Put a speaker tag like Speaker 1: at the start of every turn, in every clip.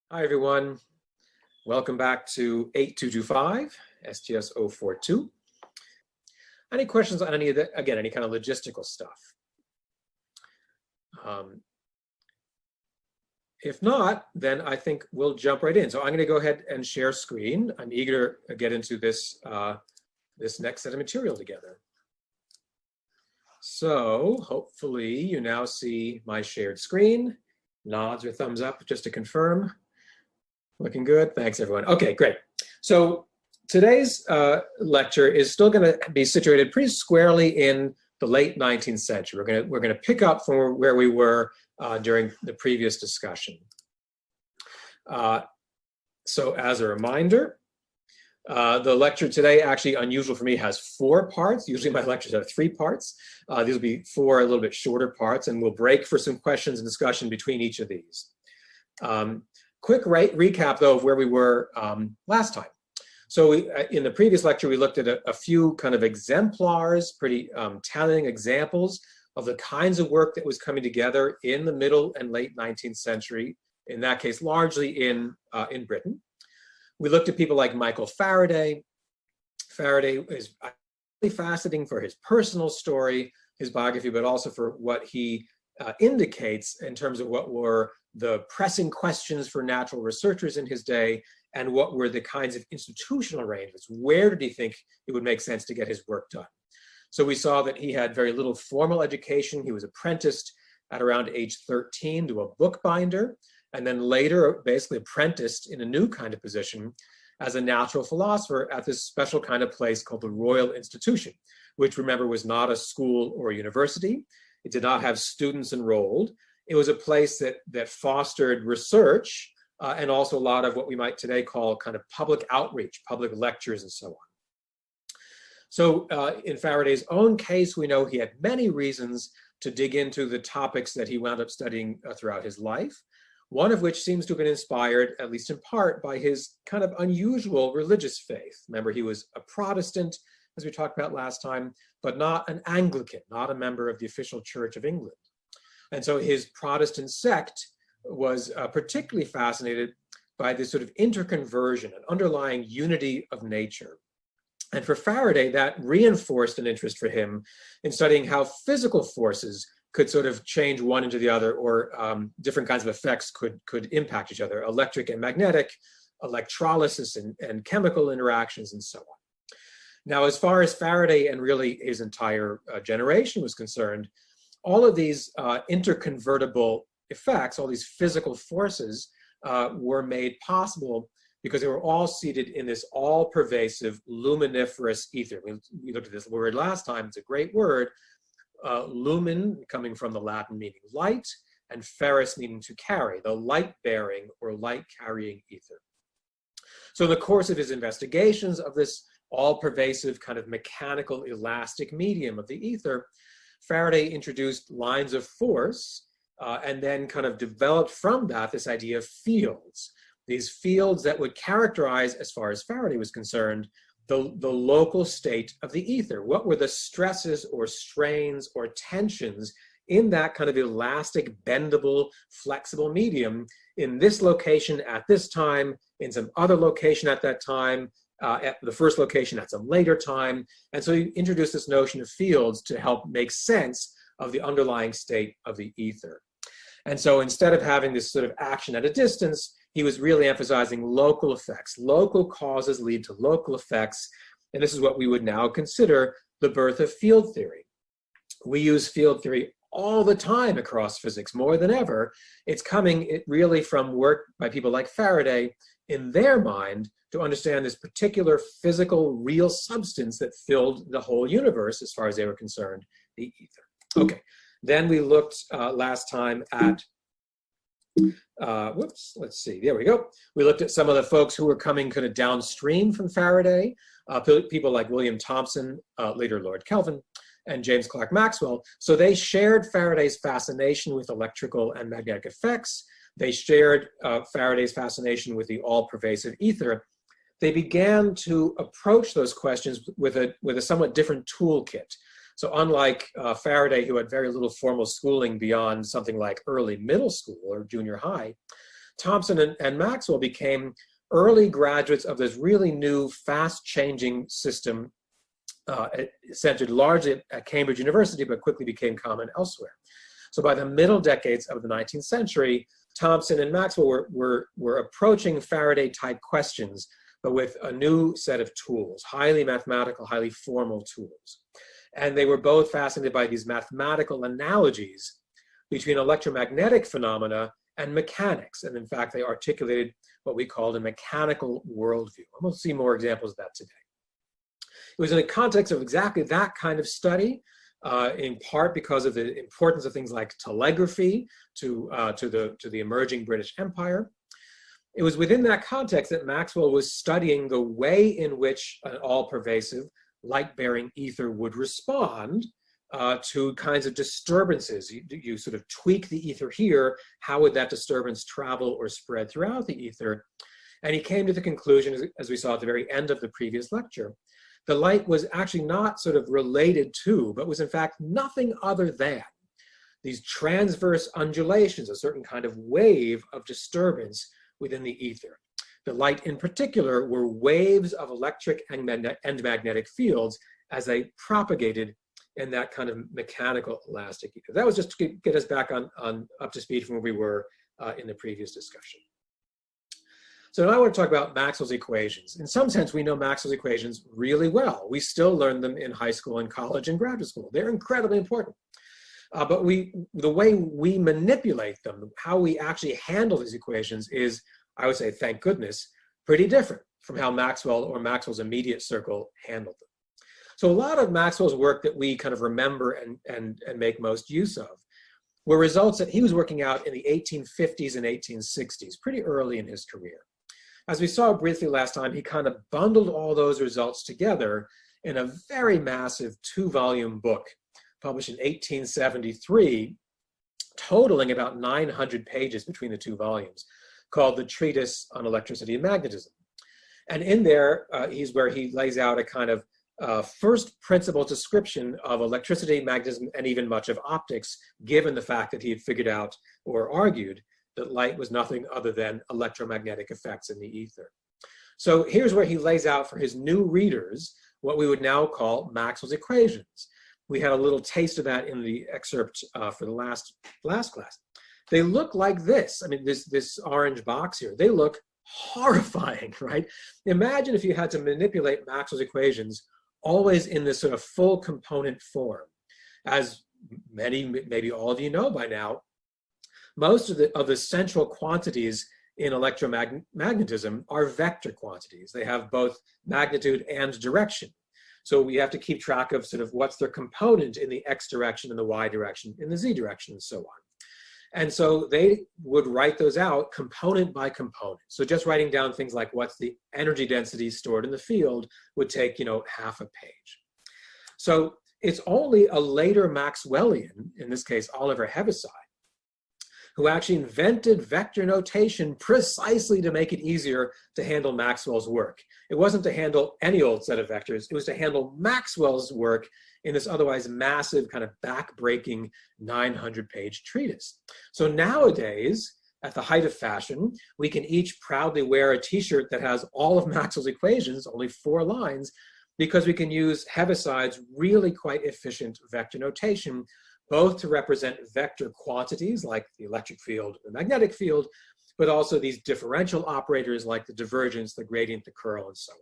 Speaker 1: Hi, everyone. Welcome back to 8225, STS 042. Any questions on any of the, again, any kind of logistical stuff? If not, then I think we'll jump right in. So I'm going to go ahead and share screen. I'm eager to get into this, this next set of material together. So hopefully you now see my shared screen. Nods or thumbs up just to confirm. Looking good. Thanks, everyone. Okay, great. So today's lecture is still going to be situated pretty squarely in the late 19th century. We're going to pick up from where we were during the previous discussion. So as a reminder, the lecture today, actually unusual for me, has 4 parts. Usually my lectures have 3 parts. These will be 4 a little bit shorter parts, and we'll break for some questions and discussion between each of these. Quick recap, though, of where we were last time. So in the previous lecture, we looked at a few kind of exemplars, pretty telling examples of the kinds of work that was coming together in the middle and late 19th century, in that case, largely in Britain. We looked at people like Michael Faraday. Faraday is really fascinating for his personal story, his biography, but also for what he indicates in terms of what were the pressing questions for natural researchers in his day, and what were the kinds of institutional arrangements. Where did he think it would make sense to get his work done? So we saw that he had very little formal education. He was apprenticed at around age 13 to a bookbinder, and then later basically apprenticed in a new kind of position as a natural philosopher at this special kind of place called the Royal Institution, which, remember, was not a school or a university. It did not have students enrolled. It was a place that fostered research and also a lot of what we might today call kind of public outreach, public lectures, and so on. So in Faraday's own case, we know he had many reasons to dig into the topics that he wound up studying throughout his life, one of which seems to have been inspired, at least in part, by his kind of unusual religious faith. Remember, he was a Protestant, as we talked about last time, but not an Anglican, not a member of the official Church of England. And so his Protestant sect was particularly fascinated by this sort of interconversion, an underlying unity of nature. And for Faraday, that reinforced an interest for him in studying how physical forces could sort of change one into the other, or different kinds of effects could impact each other, electric and magnetic, electrolysis and chemical interactions, and so on. Now, as far as Faraday and really his entire generation was concerned, all of these interconvertible effects, all these physical forces were made possible because they were all seated in this all-pervasive luminiferous ether. We looked at this word last time. It's a great word. Lumen, coming from the Latin meaning light, and ferrous meaning to carry, the light-bearing or light-carrying ether. So in the course of his investigations of this all-pervasive kind of mechanical elastic medium of the ether, Faraday introduced lines of force and then kind of developed from that this idea of fields. These fields that would characterize, as far as Faraday was concerned, the local state of the ether. What were the stresses or strains or tensions in that kind of elastic, bendable, flexible medium in this location at this time, in some other location at that time, at the first location at some later time. And so he introduced this notion of fields to help make sense of the underlying state of the ether. And so instead of having this sort of action at a distance, he was really emphasizing local effects. Local causes lead to local effects. And this is what we would now consider the birth of field theory. We use field theory all the time across physics, more than ever. It's coming really from work by people like Faraday in their mind to understand this particular physical, real substance that filled the whole universe, as far as they were concerned, the ether. Okay, then we looked last time at, let's see, there we go. We looked at some of the folks who were coming kind of downstream from Faraday, people like William Thomson, later Lord Kelvin, and James Clerk Maxwell. So they shared Faraday's fascination with electrical and magnetic effects. They shared Faraday's fascination with the all-pervasive ether. They began to approach those questions with a somewhat different toolkit. So unlike Faraday, who had very little formal schooling beyond something like early middle school or junior high, Thomson and Maxwell became early graduates of this really new, fast-changing system centered largely at Cambridge University, but quickly became common elsewhere. So by the middle decades of the 19th century, Thomson and Maxwell were approaching Faraday-type questions, but with a new set of tools, highly mathematical, highly formal tools. And they were both fascinated by these mathematical analogies between electromagnetic phenomena and mechanics. And in fact, they articulated what we called a mechanical worldview. And we'll see more examples of that today. It was in the context of exactly that kind of study, in part because of the importance of things like telegraphy to the emerging British Empire. It was within that context that Maxwell was studying the way in which an all-pervasive, light-bearing ether would respond to kinds of disturbances. You sort of tweak the ether here, how would that disturbance travel or spread throughout the ether? And he came to the conclusion, as we saw at the very end of the previous lecture, the light was actually not sort of related to, but was in fact nothing other than these transverse undulations, a certain kind of wave of disturbance within the ether. The light in particular were waves of electric and magnetic fields as they propagated in that kind of mechanical elastic ether. That was just to get us back on up to speed from where we were in the previous discussion. So now I want to talk about Maxwell's equations. In some sense, we know Maxwell's equations really well. We still learn them in high school and college and graduate school. They're incredibly important. But the way we manipulate them, how we actually handle these equations is, I would say, thank goodness, pretty different from how Maxwell or Maxwell's immediate circle handled them. So a lot of Maxwell's work that we kind of remember and make most use of were results that he was working out in the 1850s and 1860s, pretty early in his career. As we saw briefly last time, he kind of bundled all those results together in a very massive 2-volume book published in 1873, totaling about 900 pages between the 2 volumes, called the Treatise on Electricity and Magnetism. And in there, he's where he lays out a kind of first principle description of electricity, magnetism, and even much of optics, given the fact that he had figured out or argued that light was nothing other than electromagnetic effects in the ether. So here's where he lays out for his new readers what we would now call Maxwell's equations. We had a little taste of that in the excerpt for the last class. They look like this. I mean, this orange box here, they look horrifying, right? Imagine if you had to manipulate Maxwell's equations always in this sort of full component form. As many, maybe all of you know by now, most of the central quantities in electromagnetism are vector quantities. They have both magnitude and direction. So we have to keep track of sort of what's their component in the x direction, in the y direction, in the z direction, and so on. And so they would write those out component by component. So just writing down things like what's the energy density stored in the field would take, half a page. So it's only a later Maxwellian, in this case, Oliver Heaviside, who actually invented vector notation precisely to make it easier to handle Maxwell's work. It wasn't to handle any old set of vectors, it was to handle Maxwell's work in this otherwise massive kind of back-breaking 900-page treatise. So nowadays, at the height of fashion, we can each proudly wear a t-shirt that has all of Maxwell's equations, only 4 lines, because we can use Heaviside's really quite efficient vector notation, both to represent vector quantities like the electric field, the magnetic field, but also these differential operators like the divergence, the gradient, the curl, and so on.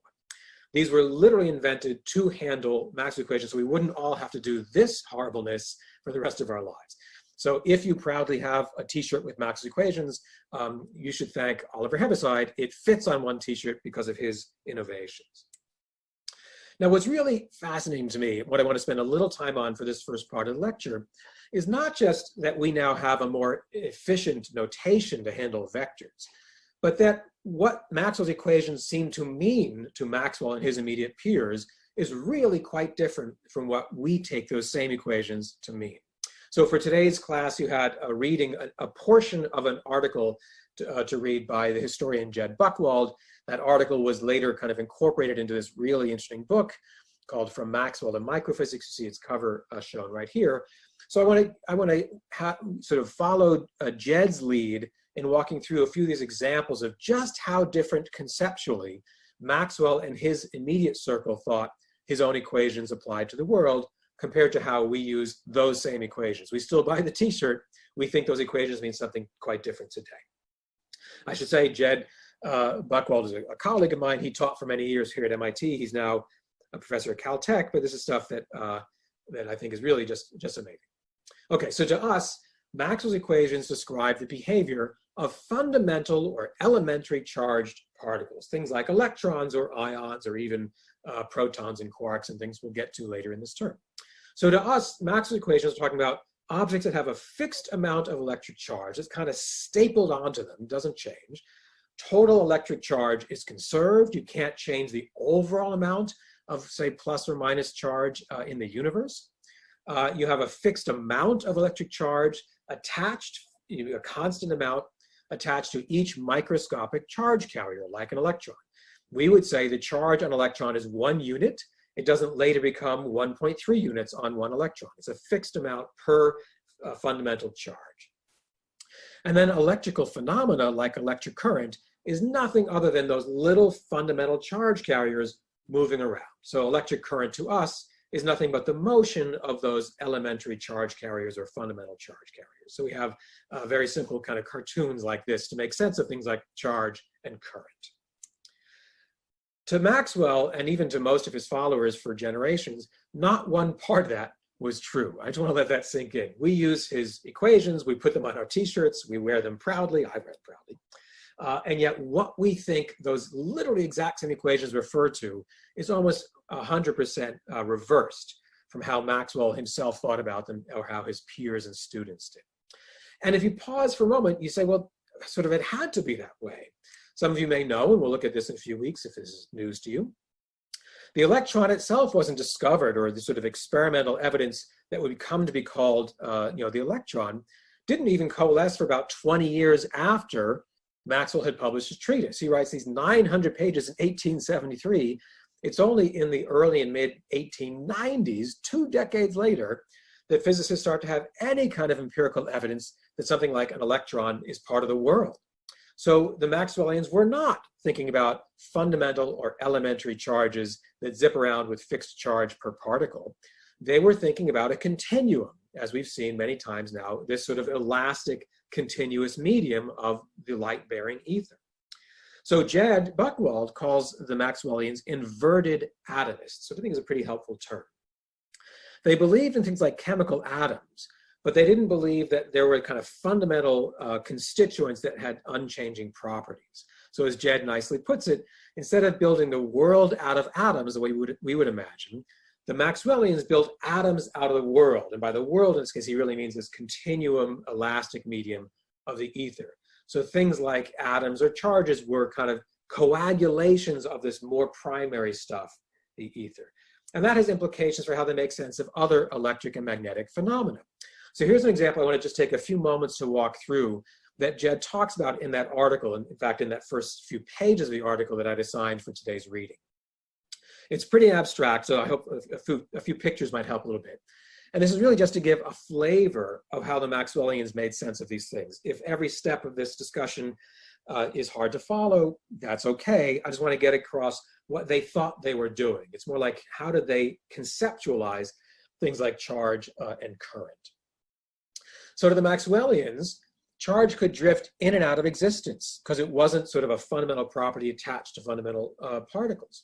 Speaker 1: These were literally invented to handle Maxwell equations, so we wouldn't all have to do this horribleness for the rest of our lives. So if you proudly have a t-shirt with Maxwell equations, you should thank Oliver Heaviside. It fits on one t-shirt because of his innovations. Now, what's really fascinating to me, what I want to spend a little time on for this first part of the lecture, is not just that we now have a more efficient notation to handle vectors, but that what Maxwell's equations seem to mean to Maxwell and his immediate peers is really quite different from what we take those same equations to mean. So for today's class, you had a reading, a portion of an article to read by the historian Jed Buchwald. That article was later kind of incorporated into this really interesting book called From Maxwell to Microphysics. You see its cover shown right here. So I want to sort of follow Jed's lead in walking through a few of these examples of just how different conceptually Maxwell and his immediate circle thought his own equations applied to the world compared to how we use those same equations. We still buy the t-shirt. We think those equations mean something quite different today. I should say Jed Buchwald is a colleague of mine. He taught for many years here at MIT. He's now a professor at Caltech, but this is stuff that, that I think is really just amazing. Okay, so to us, Maxwell's equations describe the behavior of fundamental or elementary charged particles, things like electrons or ions or even protons and quarks and things we'll get to later in this term. So to us, Maxwell's equations are talking about objects that have a fixed amount of electric charge that's kind of stapled onto them, doesn't change. Total electric charge is conserved. You can't change the overall amount of, say, plus or minus charge in the universe. You have a fixed amount of electric charge attached, a constant amount attached to each microscopic charge carrier, like an electron. We would say the charge on an electron is 1 unit. It doesn't later become 1.3 units on 1 electron. It's a fixed amount per fundamental charge. And then electrical phenomena like electric current is nothing other than those little fundamental charge carriers moving around. So electric current to us is nothing but the motion of those elementary charge carriers or fundamental charge carriers. So we have very simple kind of cartoons like this to make sense of things like charge and current. To Maxwell, and even to most of his followers for generations, not one part of that was true. I just want to let that sink in. We use his equations, we put them on our t-shirts, we wear them proudly, I wear them proudly. And yet what we think those literally exact same equations refer to is almost 100% reversed from how Maxwell himself thought about them or how his peers and students did. And if you pause for a moment, you say, well, sort of it had to be that way. Some of you may know, and we'll look at this in a few weeks if this is news to you. The electron itself wasn't discovered, or the sort of experimental evidence that would come to be called, the electron, didn't even coalesce for about 20 years after Maxwell had published his treatise. He writes these 900 pages in 1873. It's only in the early and mid 1890s, 2 decades later, that physicists start to have any kind of empirical evidence that something like an electron is part of the world. So the Maxwellians were not thinking about fundamental or elementary charges that zip around with fixed charge per particle. They were thinking about a continuum, as we've seen many times now, this sort of elastic, continuous medium of the light-bearing ether. So Jed Buchwald calls the Maxwellians inverted atomists, so I think is a pretty helpful term. They believed in things like chemical atoms, but they didn't believe that there were kind of fundamental constituents that had unchanging properties. So as Jed nicely puts it, instead of building the world out of atoms the way we would imagine, the Maxwellians built atoms out of the world. And by the world, in this case, he really means this continuum, elastic medium of the ether. So things like atoms or charges were kind of coagulations of this more primary stuff, the ether. And that has implications for how they make sense of other electric and magnetic phenomena. So here's an example I want to just take a few moments to walk through that Jed talks about in that article, and in fact, in that first few pages of the article that I'd assigned for today's reading. It's pretty abstract, so I hope a few pictures might help a little bit. And this is really just to give a flavor of how the Maxwellians made sense of these things. If every step of this discussion is hard to follow, that's okay. I just want to get across what they thought they were doing. It's more like, how did they conceptualize things like charge and current? So to the Maxwellians, charge could drift in and out of existence because it wasn't sort of a fundamental property attached to fundamental particles.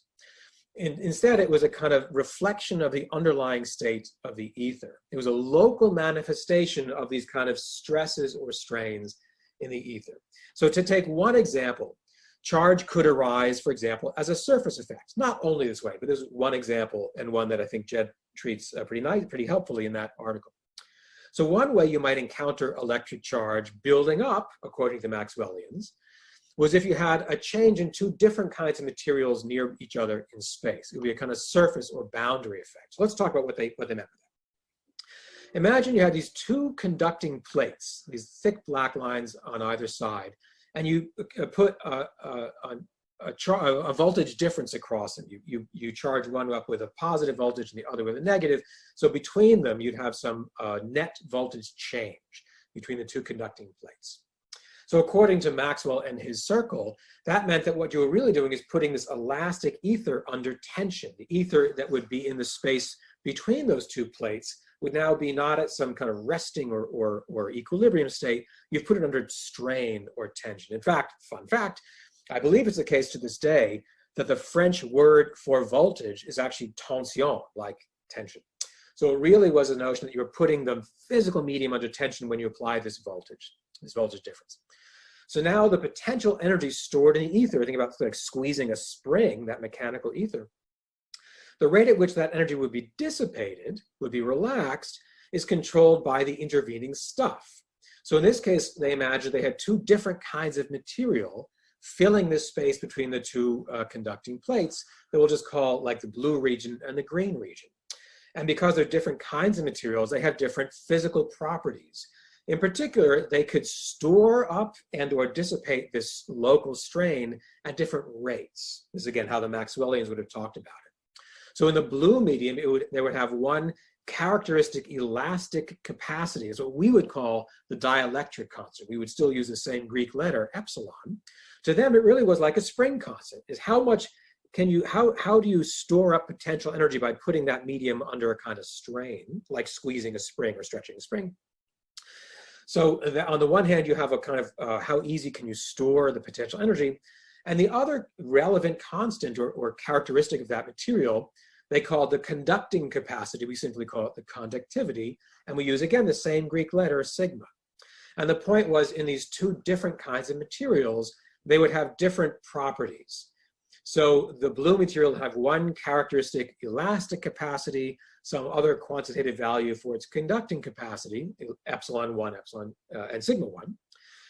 Speaker 1: Instead, it was a kind of reflection of the underlying state of the ether. It was a local manifestation of these kind of stresses or strains in the ether. So to take one example, charge could arise, for example, as a surface effect. Not only this way, but there's one example and one that I think Jed treats pretty helpfully in that article. So one way you might encounter electric charge building up, according to the Maxwellians, was if you had a change in 2 different kinds of materials near each other in space. It would be a kind of surface or boundary effect. So let's talk about what they meant by that. Imagine you had these 2 conducting plates, these thick black lines on either side, and you put a voltage difference across them. You charge one up with a positive voltage and the other with a negative. So between them, you'd have some net voltage change between the 2 conducting plates. So according to Maxwell and his circle, that meant that what you were really doing is putting this elastic ether under tension. The ether that would be in the space between those two plates would now be not at some kind of resting or equilibrium state. You've put it under strain or tension. In fact, fun fact, I believe it's the case to this day that the French word for voltage is actually tension, like tension. So it really was a notion that you were putting the physical medium under tension when you apply this voltage difference. So now the potential energy stored in the ether, think about like squeezing a spring, that mechanical ether, the rate at which that energy would be dissipated, would be relaxed, is controlled by the intervening stuff. So in this case, they imagined they had two different kinds of material filling this space between the two conducting plates that we'll just call like the blue region and the green region. And because they're different kinds of materials, they have different physical properties. In particular, they could store up and or dissipate this local strain at different rates. This is again how the Maxwellians would have talked about it. So in the blue medium, they would have one characteristic elastic capacity, is what we would call the dielectric constant. We would still use the same Greek letter, epsilon. To them, it really was like a spring constant, is how much can you, how do you store up potential energy by putting that medium under a kind of strain, like squeezing a spring or stretching a spring. So on the one hand, you have a kind of how easy can you store the potential energy, and the other relevant constant or characteristic of that material, they call the conducting capacity. We simply call it the conductivity, and we use again the same Greek letter sigma. And the point was, in these two different kinds of materials, they would have different properties. So the blue material would have one characteristic elastic capacity, some other quantitative value for its conducting capacity, epsilon 1, and sigma 1.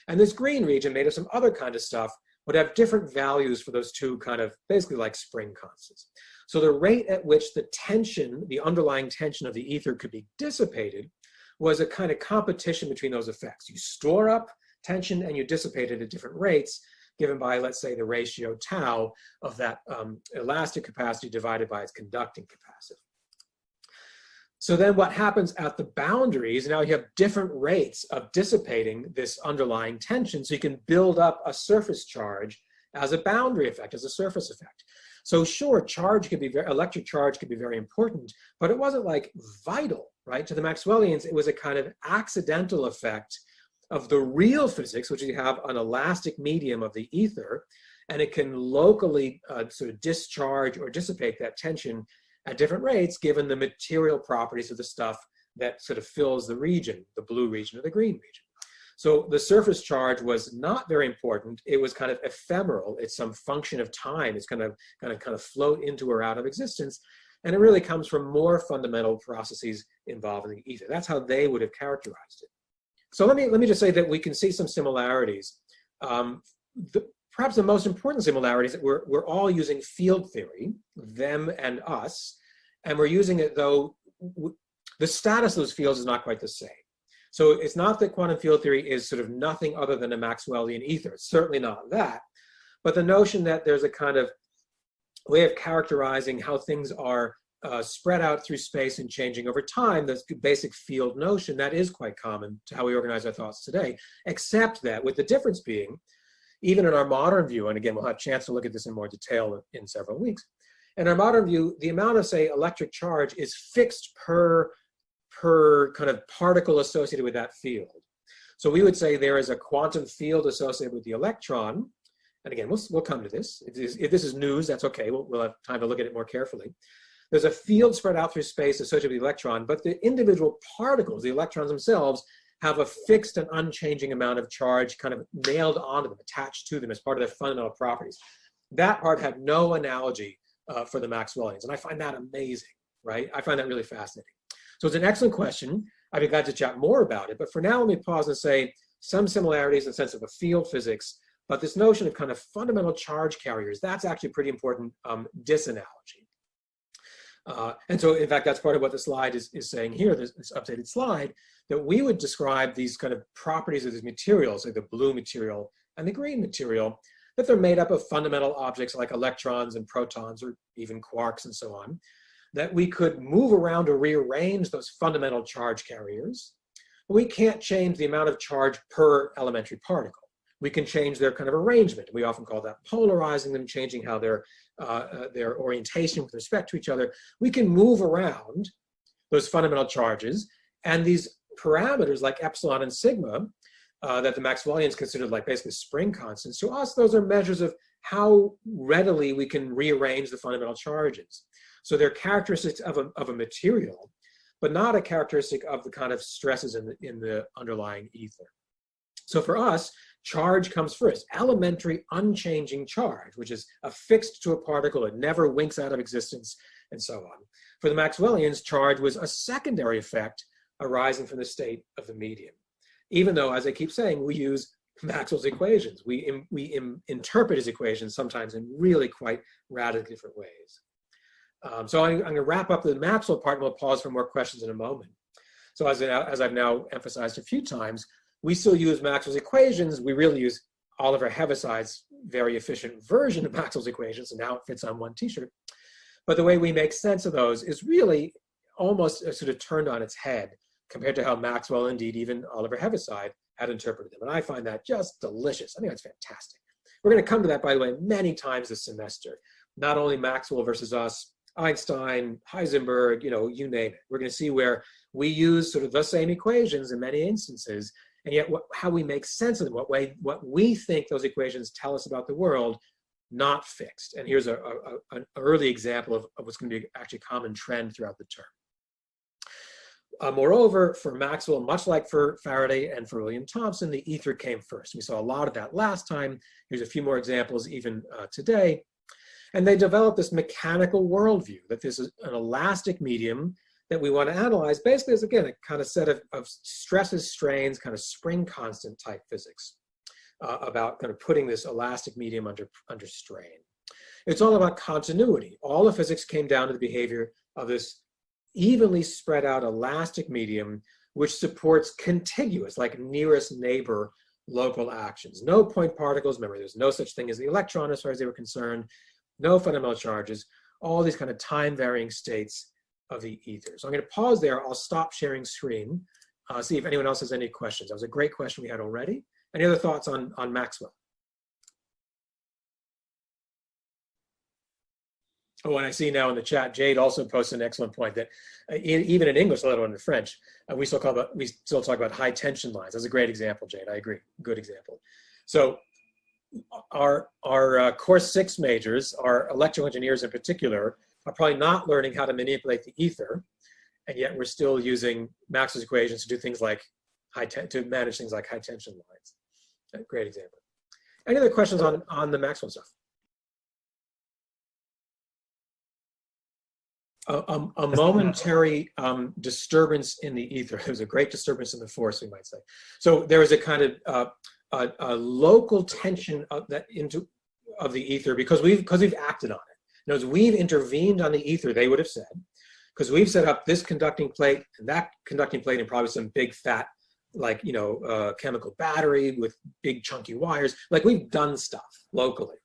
Speaker 1: And this green region, made of some other kind of stuff, would have different values for those two kind of basically like spring constants. So the rate at which the tension, the underlying tension of the ether could be dissipated was a kind of competition between those effects. You store up tension and you dissipate it at different rates, given by, let's say, the ratio tau of that elastic capacity divided by its conducting capacity. So then what happens at the boundaries, now you have different rates of dissipating this underlying tension, so you can build up a surface charge as a boundary effect, as a surface effect. So sure, charge could be electric charge could be very important, but it wasn't like vital, right? To the Maxwellians, it was a kind of accidental effect of the real physics, which you have an elastic medium of the ether, and it can locally sort of discharge or dissipate that tension at different rates given the material properties of the stuff that sort of fills the region, the blue region or the green region. So the surface charge was not very important. It was kind of ephemeral. It's some function of time. It's kind of float into or out of existence. And it really comes from more fundamental processes involving the ether. That's how they would have characterized it. So let me just say that we can see some similarities. Perhaps the most important similarities that we're all using field theory, them and us, and we're using it though, the status of those fields is not quite the same. So it's not that quantum field theory is sort of nothing other than a Maxwellian ether. It's certainly not that. But the notion that there's a kind of way of characterizing how things are spread out through space and changing over time, this basic field notion, that is quite common to how we organize our thoughts today, except that with the difference being, even in our modern view, and again, we'll have a chance to look at this in more detail in several weeks, in our modern view, the amount of, say, electric charge is fixed per kind of particle associated with that field. So we would say there is a quantum field associated with the electron, and again, we'll come to this. If this is news, that's okay. We'll have time to look at it more carefully. There's a field spread out through space associated with the electron, but the individual particles, the electrons themselves, have a fixed and unchanging amount of charge kind of nailed onto them, attached to them as part of their fundamental properties. That part had no analogy for the Maxwellians, and I find that amazing, right? I find that really fascinating. So it's an excellent question. I'd be glad to chat more about it, but for now, let me pause and say some similarities in the sense of a field physics, but this notion of kind of fundamental charge carriers, that's actually a pretty important disanalogy. And so, in fact, that's part of what the slide is saying here, this updated slide, that we would describe these kind of properties of these materials, like the blue material and the green material, that they're made up of fundamental objects like electrons and protons or even quarks and so on, that we could move around or rearrange those fundamental charge carriers. But we can't change the amount of charge per elementary particle. we can change their kind of arrangement. We often call that polarizing them, changing how their orientation with respect to each other. We can move around those fundamental charges, and these parameters like epsilon and sigma that the Maxwellians considered like basically spring constants, to us those are measures of how readily we can rearrange the fundamental charges. So they're characteristics of a material, but not a characteristic of the kind of stresses in the underlying ether. So for us, charge comes first, elementary unchanging charge, which is affixed to a particle, it never winks out of existence, and so on. For the Maxwellians, charge was a secondary effect arising from the state of the medium. Even though, as I keep saying, we use Maxwell's equations. We interpret his equations sometimes in really quite radically different ways. So I'm going to wrap up the Maxwell part, and we'll pause for more questions in a moment. So as I've now emphasized a few times, we still use Maxwell's equations. We really use Oliver Heaviside's very efficient version of Maxwell's equations, and now it fits on one t-shirt. But the way we make sense of those is really almost sort of turned on its head compared to how Maxwell, indeed even Oliver Heaviside, had interpreted them. And I find that just delicious. I think that's fantastic. We're going to come to that, by the way, many times this semester. Not only Maxwell versus us, Einstein, Heisenberg, you name it. We're going to see where we use sort of the same equations in many instances, and yet how we make sense of them, what we think those equations tell us about the world, not fixed. And here's an early example of what's going to be actually a common trend throughout the term. Moreover, for Maxwell, much like for Faraday and for William Thomson, the ether came first. We saw a lot of that last time. Here's a few more examples even today. And they developed this mechanical worldview that this is an elastic medium that we want to analyze basically as, again, a kind of set of stresses, strains, kind of spring constant type physics about kind of putting this elastic medium under strain. It's all about continuity. All of physics came down to the behavior of this evenly spread out elastic medium which supports contiguous, like nearest neighbor, local actions. No point particles. Remember, there's no such thing as the electron as far as they were concerned. No fundamental charges. All these kind of time-varying states of the ether. So I'm going to pause there. I'll stop sharing screen. See if anyone else has any questions. That was a great question we had already. Any other thoughts on Maxwell? Oh, and I see now in the chat, Jade also posted an excellent point that even in English, let alone in French, we still talk about high tension lines. That's a great example, Jade. I agree. Good example. So our course 6 majors, our electrical engineers in particular, are probably not learning how to manipulate the ether, and yet we're still using Maxwell's equations to do things like to manage things like high tension lines. A great example. Any other questions on the Maxwell stuff? A momentary disturbance in the ether. There was a great disturbance in the force, we might say. So there was a kind of a local tension of the ether because we've acted on it. In other words, we've intervened on the ether, they would have said, because we've set up this conducting plate and that conducting plate and probably some big fat, like, chemical battery with big chunky wires. Like, we've done stuff locally.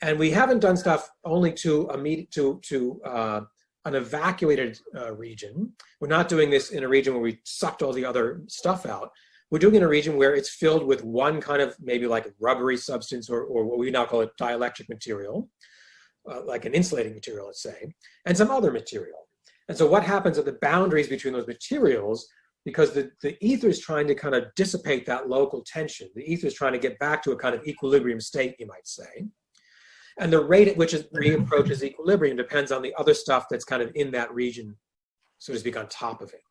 Speaker 1: And we haven't done stuff only to an evacuated region. We're not doing this in a region where we sucked all the other stuff out. We're doing it in a region where it's filled with one kind of maybe like rubbery substance or what we now call a dielectric material, like an insulating material, let's say, and some other material. And so what happens at the boundaries between those materials, because the ether is trying to kind of dissipate that local tension. The ether is trying to get back to a kind of equilibrium state, you might say. And the rate at which it reapproaches equilibrium depends on the other stuff that's kind of in that region, so to speak, on top of it.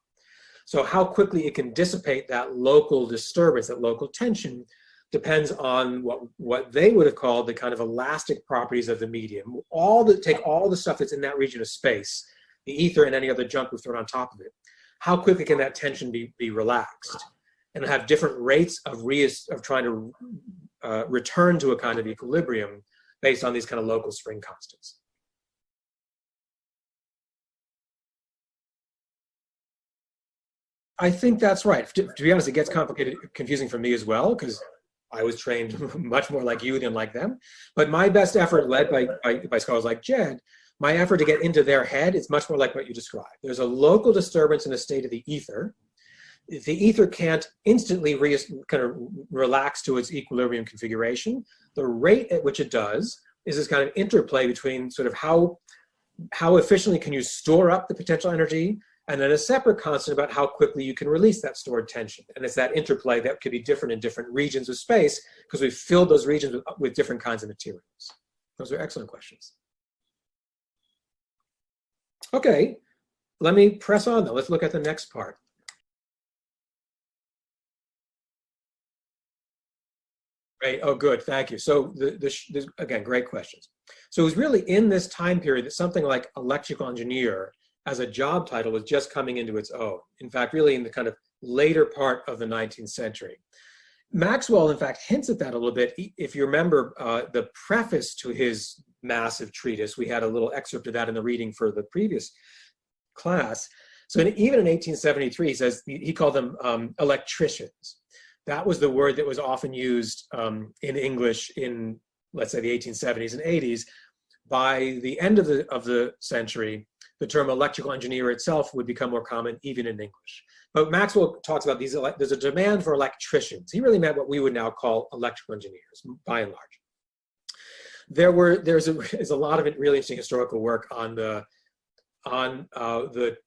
Speaker 1: So how quickly it can dissipate that local disturbance, that local tension, depends on what they would have called the kind of elastic properties of the medium. Take all the stuff that's in that region of space, the ether and any other junk we've thrown on top of it. How quickly can that tension be relaxed? And have different rates of trying to return to a kind of equilibrium based on these kind of local spring constants. I think that's right. To be honest, it gets confusing for me as well, because I was trained much more like you than like them. But my best effort, led by scholars like Jed, my effort to get into their head is much more like what you described. There's a local disturbance in the state of the ether the ether can't instantly kind of relax to its equilibrium configuration. The rate at which it does is this kind of interplay between sort of how efficiently can you store up the potential energy, and then a separate constant about how quickly you can release that stored tension. And it's that interplay that could be different in different regions of space, because we've filled those regions with different kinds of materials. Those are excellent questions. Okay, let me press on though. Let's look at the next part. Great. Oh, good. Thank you. So, again, great questions. So it was really in this time period that something like electrical engineer as a job title was just coming into its own. In fact, really in the kind of later part of the 19th century. Maxwell, in fact, hints at that a little bit. If you remember the preface to his massive treatise, we had a little excerpt of that in the reading for the previous class. So even in 1873, he says he called them electricians. That was the word that was often used in English in, let's say, the 1870s and 80s. By the end of the century, the term electrical engineer itself would become more common even in English. But Maxwell talks about there's a demand for electricians. He really meant what we would now call electrical engineers, by and large. There's a lot of really interesting historical work on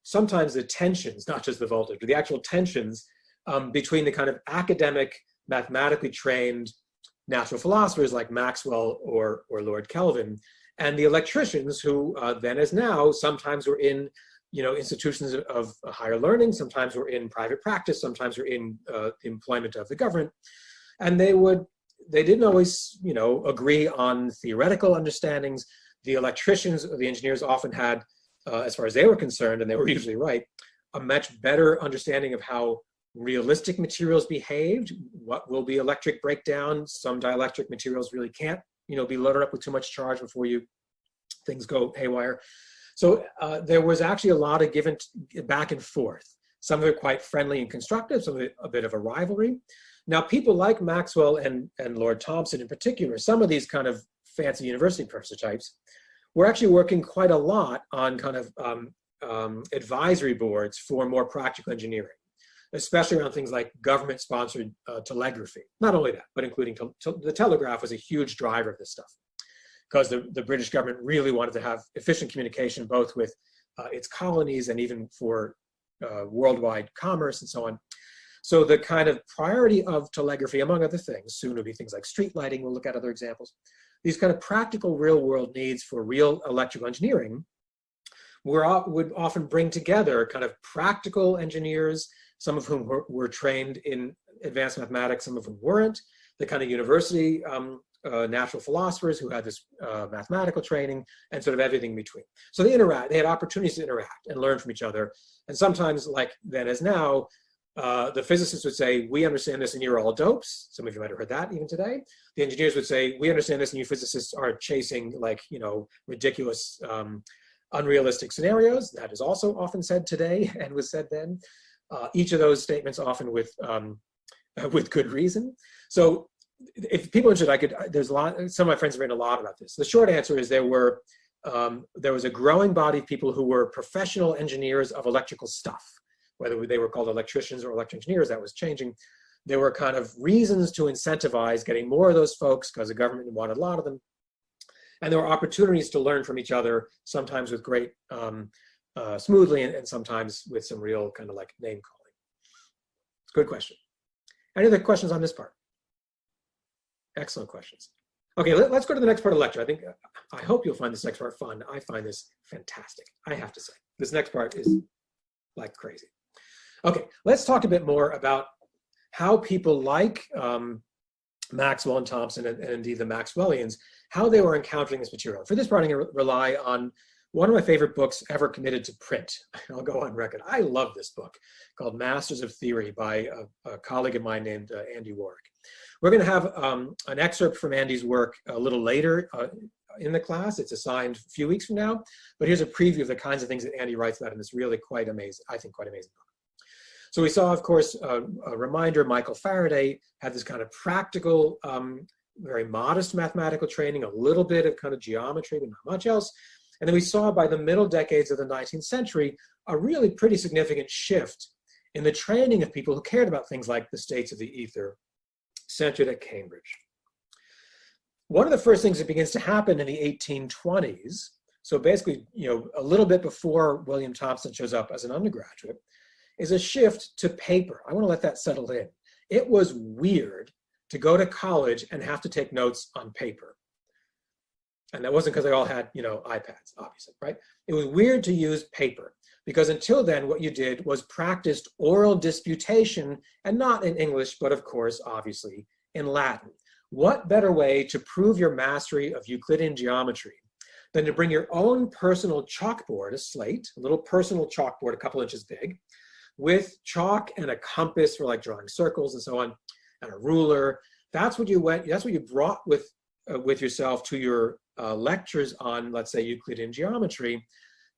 Speaker 1: sometimes the tensions, not just the voltage, but the actual tensions between the kind of academic, mathematically trained natural philosophers like Maxwell or Lord Kelvin, and the electricians who then as now sometimes were in institutions of higher learning, sometimes were in private practice, sometimes were in employment of the government, and they didn't always agree on theoretical understandings. The electricians or the engineers often had, as far as they were concerned, and they were usually right, a much better understanding of how realistic materials behaved, what will be electric breakdown. Some dielectric materials really can't be loaded up with too much charge before things go haywire. So there was actually a lot of back and forth. Some of it quite friendly and constructive, some of it a bit of a rivalry. Now, people like Maxwell and Lord Thomson in particular, some of these kind of fancy university professor types, were actually working quite a lot on kind of advisory boards for more practical engineering, especially around things like government-sponsored telegraphy. Not only that, but including the telegraph was a huge driver of this stuff, because the British government really wanted to have efficient communication both with its colonies and even for worldwide commerce and so on. So the kind of priority of telegraphy, among other things, soon will be things like street lighting, we'll look at other examples. These kind of practical real-world needs for real electrical engineering would often bring together kind of practical engineers, some of whom were trained in advanced mathematics, some of whom weren't, the kind of university natural philosophers who had this mathematical training, and sort of everything in between. So they had opportunities to interact and learn from each other. And sometimes, like then as now, the physicists would say, we understand this and you're all dopes. Some of you might have heard that even today. The engineers would say, we understand this and you physicists are chasing ridiculous, unrealistic scenarios. That is also often said today and was said then. Each of those statements often with good reason. So if people are interested, there's a lot, some of my friends have written a lot about this. The short answer is there was a growing body of people who were professional engineers of electrical stuff, whether they were called electricians or electrical engineers. That was changing. There were kind of reasons to incentivize getting more of those folks because the government wanted a lot of them. And there were opportunities to learn from each other, sometimes with great smoothly and sometimes with some real kind of like name calling. It's a good question. Any other questions on this part? Excellent questions. Okay, let's go to the next part of the lecture. I hope you'll find this next part fun. I find this fantastic, I have to say. This next part is like crazy. Okay, let's talk a bit more about how people like Maxwell and Thomson and indeed the Maxwellians, how they were encountering this material. For this part, I'm going to rely on one of my favorite books ever committed to print. I'll go on record. I love this book called Masters of Theory by a colleague of mine named Andy Warwick. We're going to have an excerpt from Andy's work a little later in the class. It's assigned a few weeks from now, but here's a preview of the kinds of things that Andy writes about in this really quite amazing, I think quite amazing book. So we saw, of course, a reminder, Michael Faraday had this kind of practical, very modest mathematical training, a little bit of kind of geometry, but not much else. And then we saw by the middle decades of the 19th century, a really pretty significant shift in the training of people who cared about things like the states of the ether, centered at Cambridge. One of the first things that begins to happen in the 1820s, so basically, a little bit before William Thompson shows up as an undergraduate, is a shift to paper. I want to let that settle in. It was weird to go to college and have to take notes on paper. And that wasn't because they all had, iPads, obviously, right? It was weird to use paper because until then, what you did was practiced oral disputation, and not in English, but of course, obviously, in Latin. What better way to prove your mastery of Euclidean geometry than to bring your own personal chalkboard, a slate, a little personal chalkboard, a couple inches big, with chalk and a compass for like drawing circles and so on, and a ruler. That's what you brought with yourself to your lectures on, let's say, Euclidean geometry.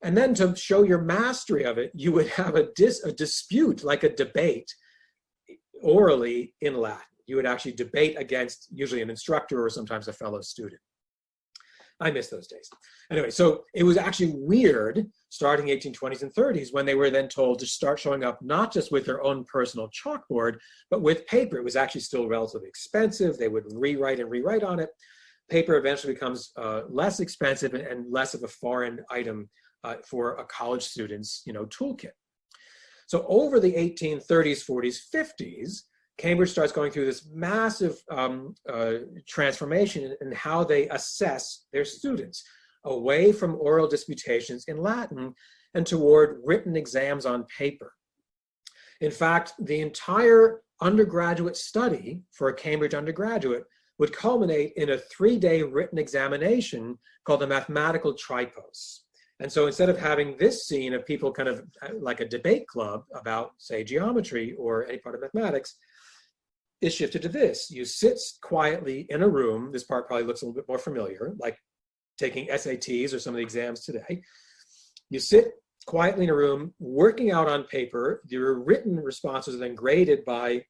Speaker 1: And then to show your mastery of it, you would have a dispute, like a debate, orally in Latin. You would actually debate against usually an instructor or sometimes a fellow student. I miss those days. Anyway, so it was actually weird starting 1820s and 30s when they were then told to start showing up not just with their own personal chalkboard, but with paper. It was actually still relatively expensive. They would rewrite and rewrite on it. Paper eventually becomes less expensive and less of a foreign item for a college student's toolkit. So over the 1830s, 40s, 50s, Cambridge starts going through this massive transformation in how they assess their students, away from oral disputations in Latin and toward written exams on paper. In fact, the entire undergraduate study for a Cambridge undergraduate would culminate in a 3-day written examination called the mathematical tripos. And so instead of having this scene of people kind of like a debate club about, say, geometry or any part of mathematics, is shifted to this. You sit quietly in a room. This part probably looks a little bit more familiar, like taking SATs or some of the exams today. You sit quietly in a room, working out on paper. Your written responses are then graded by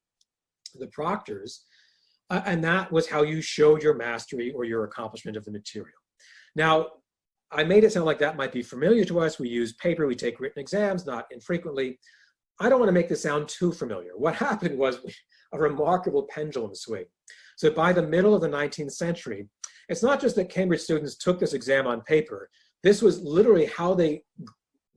Speaker 1: the proctors. And that was how you showed your mastery or your accomplishment of the material. Now, I made it sound like that might be familiar to us. We use paper, we take written exams, not infrequently. I don't want to make this sound too familiar. What happened was a remarkable pendulum swing. So by the middle of the 19th century, it's not just that Cambridge students took this exam on paper. This was literally how they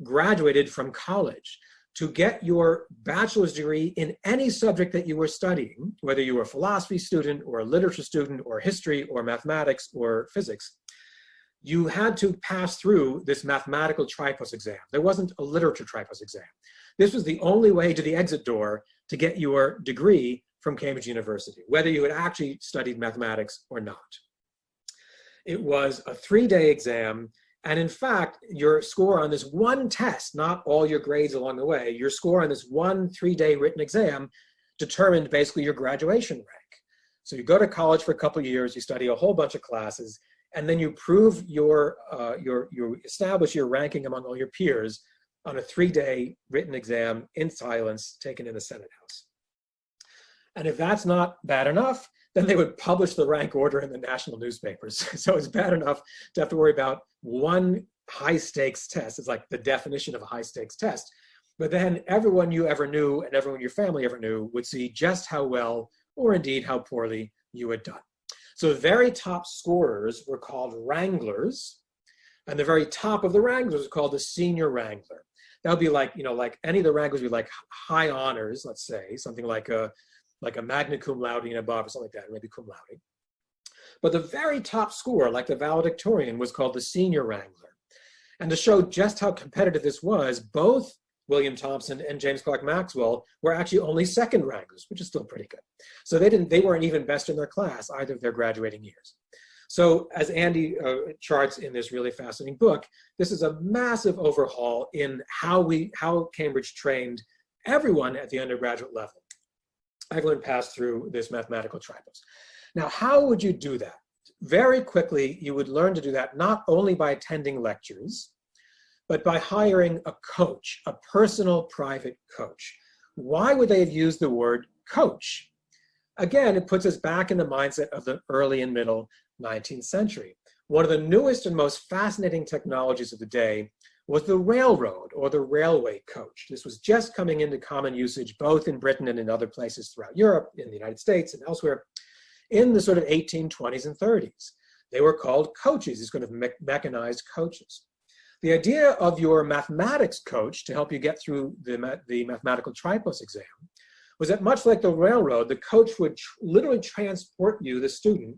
Speaker 1: graduated from college. To get your bachelor's degree in any subject that you were studying, whether you were a philosophy student or a literature student or history or mathematics or physics, you had to pass through this mathematical tripos exam. There wasn't a literature tripos exam. This was the only way to the exit door to get your degree from Cambridge University, whether you had actually studied mathematics or not. It was a 3-day exam. And in fact, your score on this one test, not all your grades along the way, your score on this one 3-day written exam determined basically your graduation rank. So you go to college for a couple of years, you study a whole bunch of classes, and then you prove you establish your ranking among all your peers on a 3-day written exam in silence taken in the Senate House. And if that's not bad enough, then they would publish the rank order in the national newspapers. So it's bad enough to have to worry about one high stakes test. It's like the definition of a high stakes test. But then everyone you ever knew and everyone your family ever knew would see just how well or indeed how poorly you had done. So the very top scorers were called Wranglers, and the very top of the Wranglers was called the senior Wrangler. That would be like, like any of the Wranglers would be like high honors, let's say, something like a magna cum laude and above or something like that, maybe cum laude. But the very top score, like the valedictorian, was called the senior Wrangler. And to show just how competitive this was, both William Thompson and James Clerk Maxwell were actually only second Wranglers, which is still pretty good. So they weren't even best in their class, either of their graduating years. So as Andy charts in this really fascinating book, this is a massive overhaul in how Cambridge trained everyone at the undergraduate level. Everyone passed through this mathematical tripos. Now, how would you do that? Very quickly, you would learn to do that not only by attending lectures, but by hiring a coach, a personal private coach. Why would they have used the word coach? Again, it puts us back in the mindset of the early and middle 19th century. One of the newest and most fascinating technologies of the day was the railroad or the railway coach. This was just coming into common usage both in Britain and in other places throughout Europe, in the United States and elsewhere, in the sort of 1820s and 30s. They were called coaches, these kind of mechanized coaches. The idea of your mathematics coach to help you get through the mathematical tripos exam was that much like the railroad, the coach would literally transport you, the student,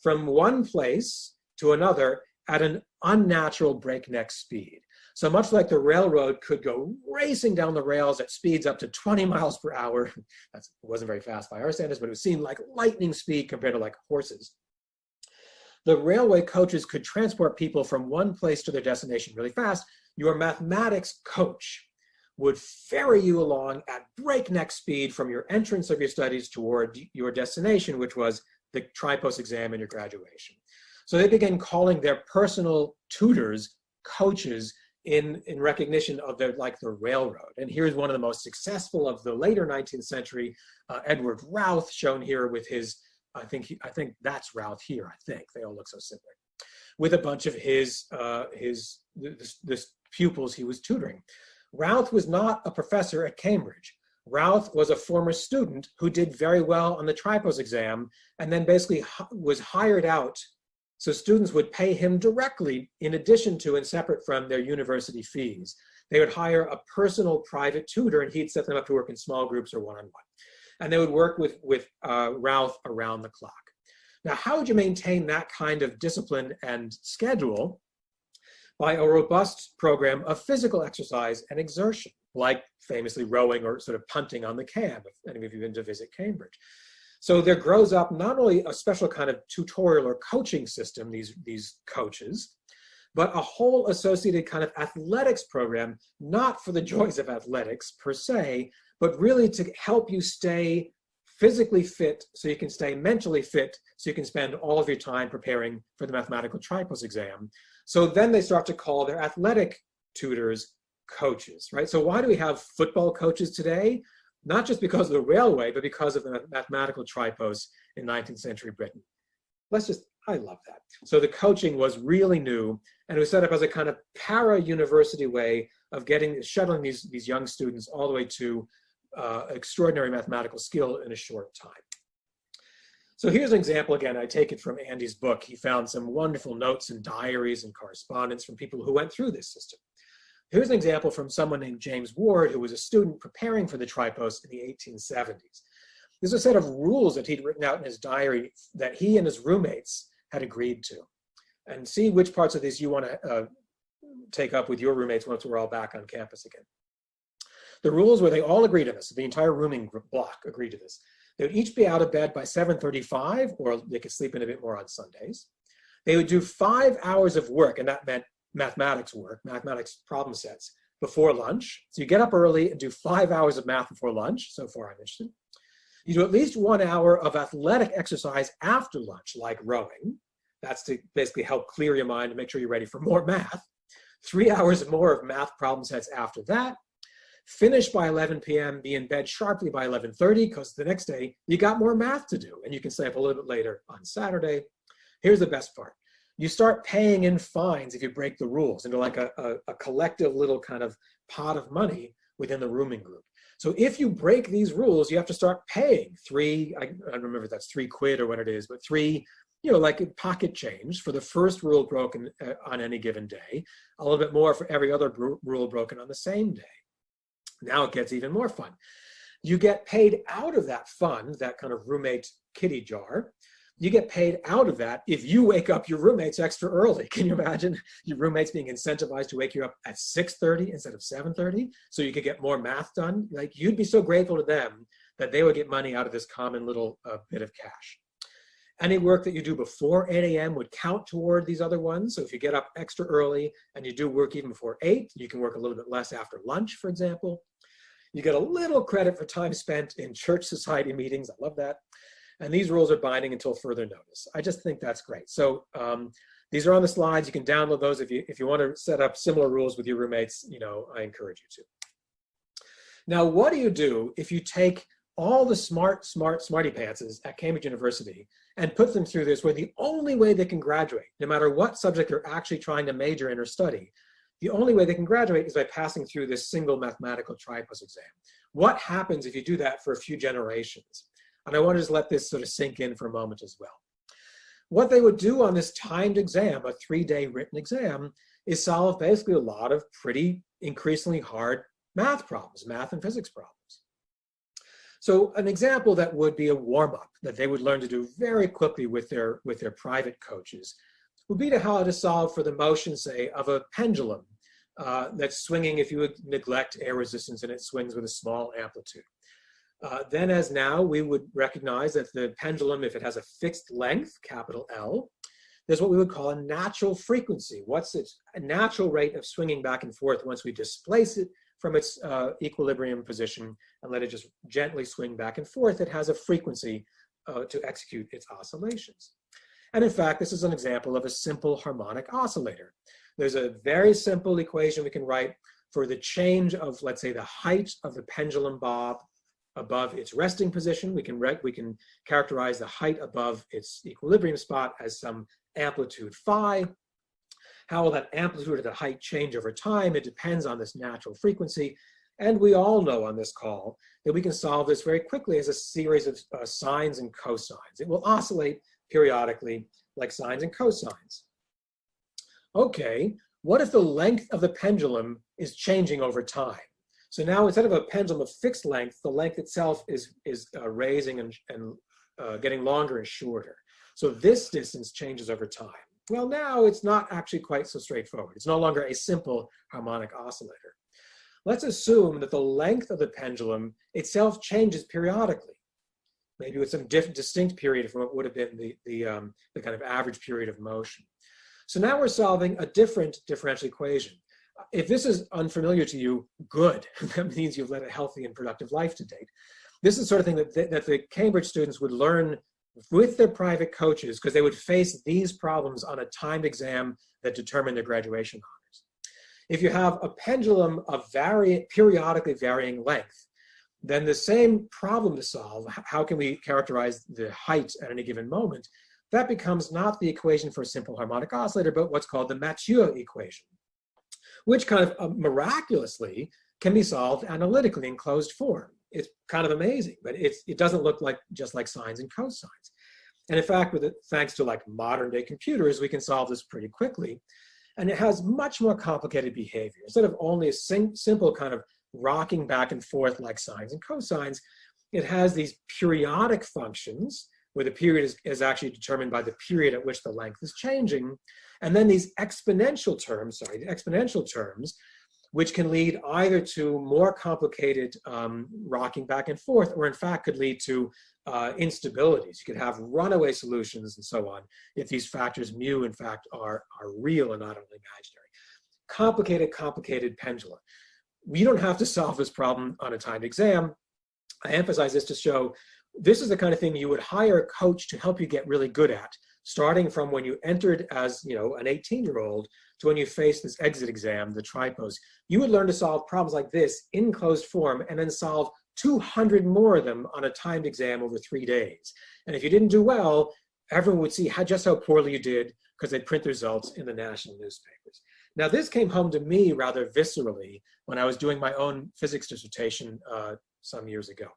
Speaker 1: from one place to another at an unnatural breakneck speed. So much like the railroad could go racing down the rails at speeds up to 20 miles per hour. That wasn't very fast by our standards, but it seemed like lightning speed compared to like horses. The railway coaches could transport people from one place to their destination really fast. Your mathematics coach would ferry you along at breakneck speed from your entrance of your studies toward your destination, which was the tripos exam and your graduation. So they began calling their personal tutors coaches in recognition of their, like the railroad. And here's one of the most successful of the later 19th century, Edward Routh, shown here with his, I think that's Routh here, I think. They all look so similar. With a bunch of his pupils he was tutoring. Routh was not a professor at Cambridge. Routh was a former student who did very well on the tripos exam and then basically was hired out. So students would pay him directly in addition to and separate from their university fees. They would hire a personal private tutor and he'd set them up to work in small groups or one-on-one. And they would work with Routh around the clock. Now, how would you maintain that kind of discipline and schedule? By a robust program of physical exercise and exertion, like famously rowing or sort of punting on the Cam, if any of you have been to visit Cambridge. So there grows up not only a special kind of tutorial or coaching system, these coaches, but a whole associated kind of athletics program, not for the joys of athletics per se, but really to help you stay physically fit so you can stay mentally fit so you can spend all of your time preparing for the mathematical tripos exam. So then they start to call their athletic tutors coaches, right? So why do we have football coaches today? Not just because of the railway, but because of the mathematical tripos in 19th century Britain. I love that. So the coaching was really new, and it was set up as a kind of para-university way of shuttling these young students all the way to extraordinary mathematical skill in a short time. So here's an example, again, I take it from Andy's book. He found some wonderful notes and diaries and correspondence from people who went through this system. Here's an example from someone named James Ward, who was a student preparing for the tripos in the 1870s. There's a set of rules that he'd written out in his diary that he and his roommates had agreed to. And see which parts of this you want to take up with your roommates once we're all back on campus again. The rules were they all agreed to this, the entire rooming block agreed to this. They would each be out of bed by 7:35, or they could sleep in a bit more on Sundays. They would do 5 hours of work, and that meant mathematics work, mathematics problem sets, before lunch. So you get up early and do 5 hours of math before lunch. So far I'm interested. You do at least 1 hour of athletic exercise after lunch, like rowing. That's to basically help clear your mind and make sure you're ready for more math. 3 hours more of math problem sets after that. Finish by 11 p.m., be in bed sharply by 11:30, because the next day you got more math to do, and you can stay up a little bit later on Saturday. Here's the best part. You start paying in fines if you break the rules into like a collective little kind of pot of money within the rooming group. So if you break these rules, you have to start paying I don't remember if that's £3 or what it is, but like pocket change for the first rule broken on any given day, a little bit more for every other rule broken on the same day. Now it gets even more fun. You get paid out of that fund, that kind of roommate kitty jar. You get paid out of that if you wake up your roommates extra early. Can you imagine your roommates being incentivized to wake you up at 6:30 instead of 7:30 so you could get more math done? Like, you'd be so grateful to them that they would get money out of this common little bit of cash. Any work that you do before 8 a.m. would count toward these other ones. So if you get up extra early and you do work even before 8, you can work a little bit less after lunch, for example. You get a little credit for time spent in church society meetings. I love that. And these rules are binding until further notice. I just think that's great. So these are on the slides. You can download those if you want to set up similar rules with your roommates. I encourage you to. Now, what do you do if you take all the smarty pantses at Cambridge University and put them through this, where the only way they can graduate, no matter what subject they're actually trying to major in or study, the only way they can graduate is by passing through this single mathematical tripos exam. What happens if you do that for a few generations? And I want to just let this sort of sink in for a moment as well. What they would do on this timed exam, a 3-day written exam, is solve basically a lot of pretty increasingly hard math problems, math and physics problems. So an example that would be a warm-up that they would learn to do very quickly with their private coaches would be how to solve for the motion, say, of a pendulum that's swinging if you would neglect air resistance and it swings with a small amplitude. Then as now, we would recognize that the pendulum, if it has a fixed length, capital L, there's what we would call a natural frequency. What's its natural rate of swinging back and forth once we displace it from its equilibrium position and let it just gently swing back and forth? It has a frequency to execute its oscillations. And in fact, this is an example of a simple harmonic oscillator. There's a very simple equation we can write for the change of, let's say, the height of the pendulum bob above its resting position. We can characterize the height above its equilibrium spot as some amplitude phi. How will that amplitude or the height change over time? It depends on this natural frequency. And we all know on this call that we can solve this very quickly as a series of sines and cosines. It will oscillate periodically like sines and cosines. Okay, what if the length of the pendulum is changing over time? So now instead of a pendulum of fixed length, the length itself is raising and getting longer and shorter. So this distance changes over time. Well, now it's not actually quite so straightforward. It's no longer a simple harmonic oscillator. Let's assume that the length of the pendulum itself changes periodically, maybe with some distinct period from what would have been the kind of average period of motion. So now we're solving a different differential equation. If this is unfamiliar to you, good. That means you've led a healthy and productive life to date. This is the sort of thing that the Cambridge students would learn with their private coaches, because they would face these problems on a timed exam that determined their graduation honors. If you have a pendulum of periodically varying length, then the same problem to solve, how can we characterize the height at any given moment, that becomes not the equation for a simple harmonic oscillator, but what's called the Mathieu equation, which kind of miraculously can be solved analytically in closed form. It's kind of amazing, but it doesn't look just like sines and cosines. And in fact, thanks to like modern day computers, we can solve this pretty quickly. And it has much more complicated behavior. Instead of only a simple kind of rocking back and forth like sines and cosines, it has these periodic functions where the period is actually determined by the period at which the length is changing. And then these exponential terms, which can lead either to more complicated rocking back and forth, or in fact could lead to instabilities. You could have runaway solutions and so on if these factors mu in fact are real and not only imaginary. Complicated pendulum. We don't have to solve this problem on a timed exam. I emphasize this to show this is the kind of thing you would hire a coach to help you get really good at, starting from when you entered as an 18-year-old to when you face this exit exam, the tripos. You would learn to solve problems like this in closed form and then solve 200 more of them on a timed exam over 3 days. And if you didn't do well, everyone would see just how poorly you did because they'd print the results in the national newspapers. Now, this came home to me rather viscerally when I was doing my own physics dissertation some years ago.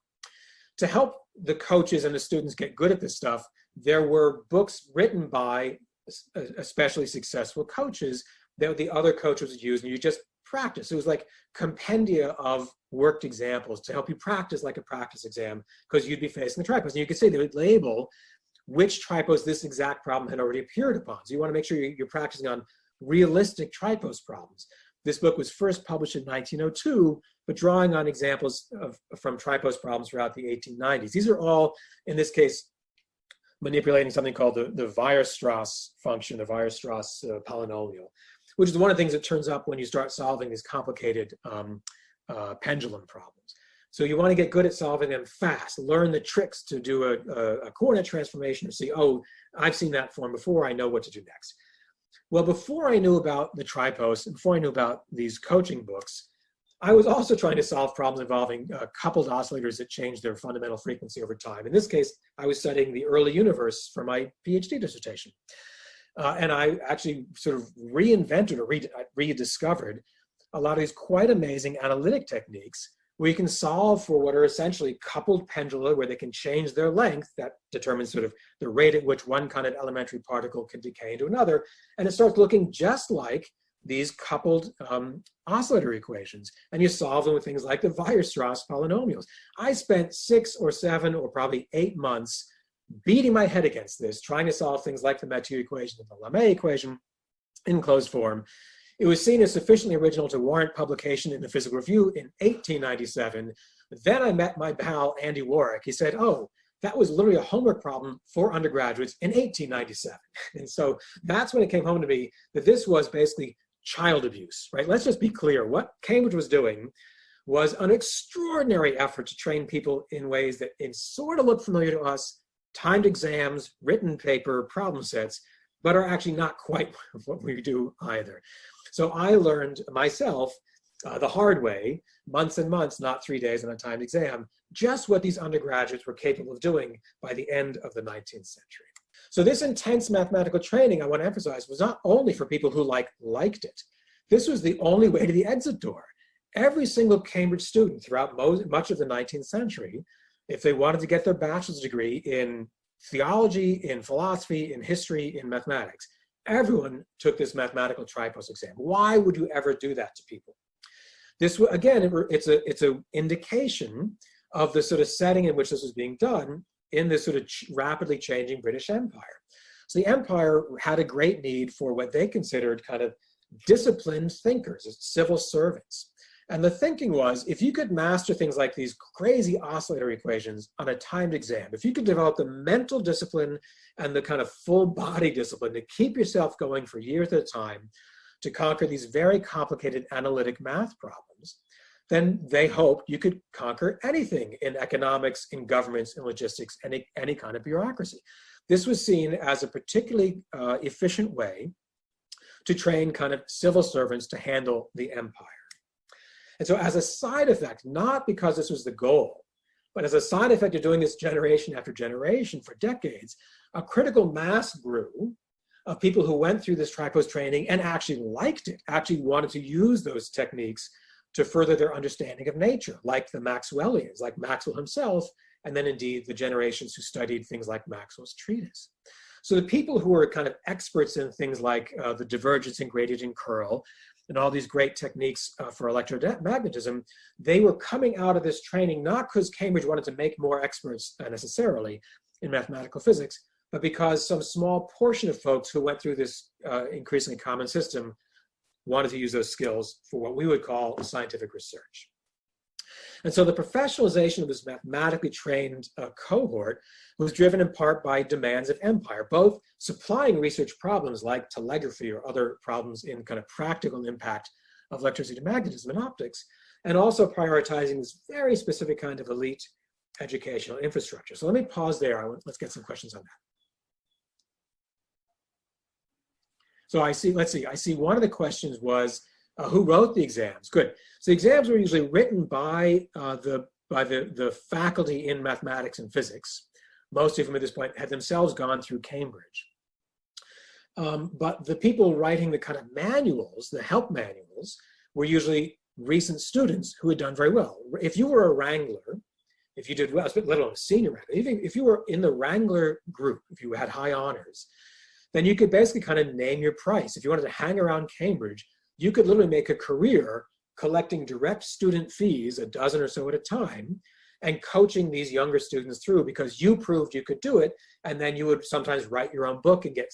Speaker 1: To help the coaches and the students get good at this stuff, there were books written by especially successful coaches that the other coaches would use, and you just practice. It was like compendia of worked examples to help you practice like a practice exam, because you'd be facing the tripos. And you could say they would label which tripos this exact problem had already appeared upon. So you want to make sure you're practicing on realistic tripos problems. This book was first published in 1902, but drawing on examples from tripos problems throughout the 1890s. These are all, in this case, manipulating something called the Weierstrass function, the Weierstrass polynomial, which is one of the things that turns up when you start solving these complicated pendulum problems. So you want to get good at solving them fast, learn the tricks to do a coordinate transformation, or see, oh, I've seen that form before, I know what to do next. Well, before I knew about the tripos, before I knew about these coaching books, I was also trying to solve problems involving coupled oscillators that change their fundamental frequency over time. In this case, I was studying the early universe for my PhD dissertation. And I actually sort of reinvented or rediscovered a lot of these quite amazing analytic techniques where you can solve for what are essentially coupled pendula, where they can change their length. That determines sort of the rate at which one kind of elementary particle can decay into another. And it starts looking just like these coupled oscillator equations. And you solve them with things like the Weierstrass polynomials. I spent 6 or 7 or probably 8 months beating my head against this, trying to solve things like the Mathieu equation and the Lamé equation in closed form. It was seen as sufficiently original to warrant publication in the Physical Review in 1897. Then I met my pal, Andy Warwick. He said, oh, that was literally a homework problem for undergraduates in 1897. And so that's when it came home to me that this was basically child abuse, right? Let's just be clear. What Cambridge was doing was an extraordinary effort to train people in ways that sort of look familiar to us, timed exams, written paper, problem sets, but are actually not quite what we do either. So I learned myself the hard way, months and months, not 3 days on a timed exam, just what these undergraduates were capable of doing by the end of the 19th century. So this intense mathematical training, I want to emphasize, was not only for people who liked it. This was the only way to the exit door. Every single Cambridge student throughout much of the 19th century, if they wanted to get their bachelor's degree in theology, in philosophy, in history, in mathematics, everyone took this mathematical tripos exam. Why would you ever do that to people? This, again, it's an indication of the sort of setting in which this was being done in this sort of rapidly changing British Empire. So the empire had a great need for what they considered kind of disciplined thinkers, civil servants. And the thinking was, if you could master things like these crazy oscillator equations on a timed exam, if you could develop the mental discipline and the kind of full body discipline to keep yourself going for years at a time to conquer these very complicated analytic math problems, then they hoped you could conquer anything in economics, in governments, in logistics, any kind of bureaucracy. This was seen as a particularly efficient way to train kind of civil servants to handle the empire. And so as a side effect, not because this was the goal, but as a side effect of doing this generation after generation for decades, a critical mass grew of people who went through this tripos training and actually liked it, actually wanted to use those techniques to further their understanding of nature, like the Maxwellians, like Maxwell himself, and then indeed the generations who studied things like Maxwell's treatise. So the people who were kind of experts in things like the divergence and gradient and curl, and all these great techniques for electromagnetism, they were coming out of this training not because Cambridge wanted to make more experts necessarily in mathematical physics, but because some small portion of folks who went through this increasingly common system wanted to use those skills for what we would call scientific research. And so the professionalization of this mathematically trained cohort was driven in part by demands of empire, both supplying research problems like telegraphy or other problems in kind of practical impact of electricity, magnetism, and optics, and also prioritizing this very specific kind of elite educational infrastructure. So let me pause there. Let's get some questions on that. So I see one of the questions was, who wrote the exams? Good. So the exams were usually written by the faculty in mathematics and physics. Most of them at this point had themselves gone through Cambridge. But the people writing the kind of manuals, the help manuals, were usually recent students who had done very well. If you were a Wrangler, if you did well, let alone a senior Wrangler, even if you were in the Wrangler group, if you had high honors, then you could basically kind of name your price. If you wanted to hang around Cambridge, you could literally make a career collecting direct student fees, a dozen or so at a time, and coaching these younger students through because you proved you could do it, and then you would sometimes write your own book and get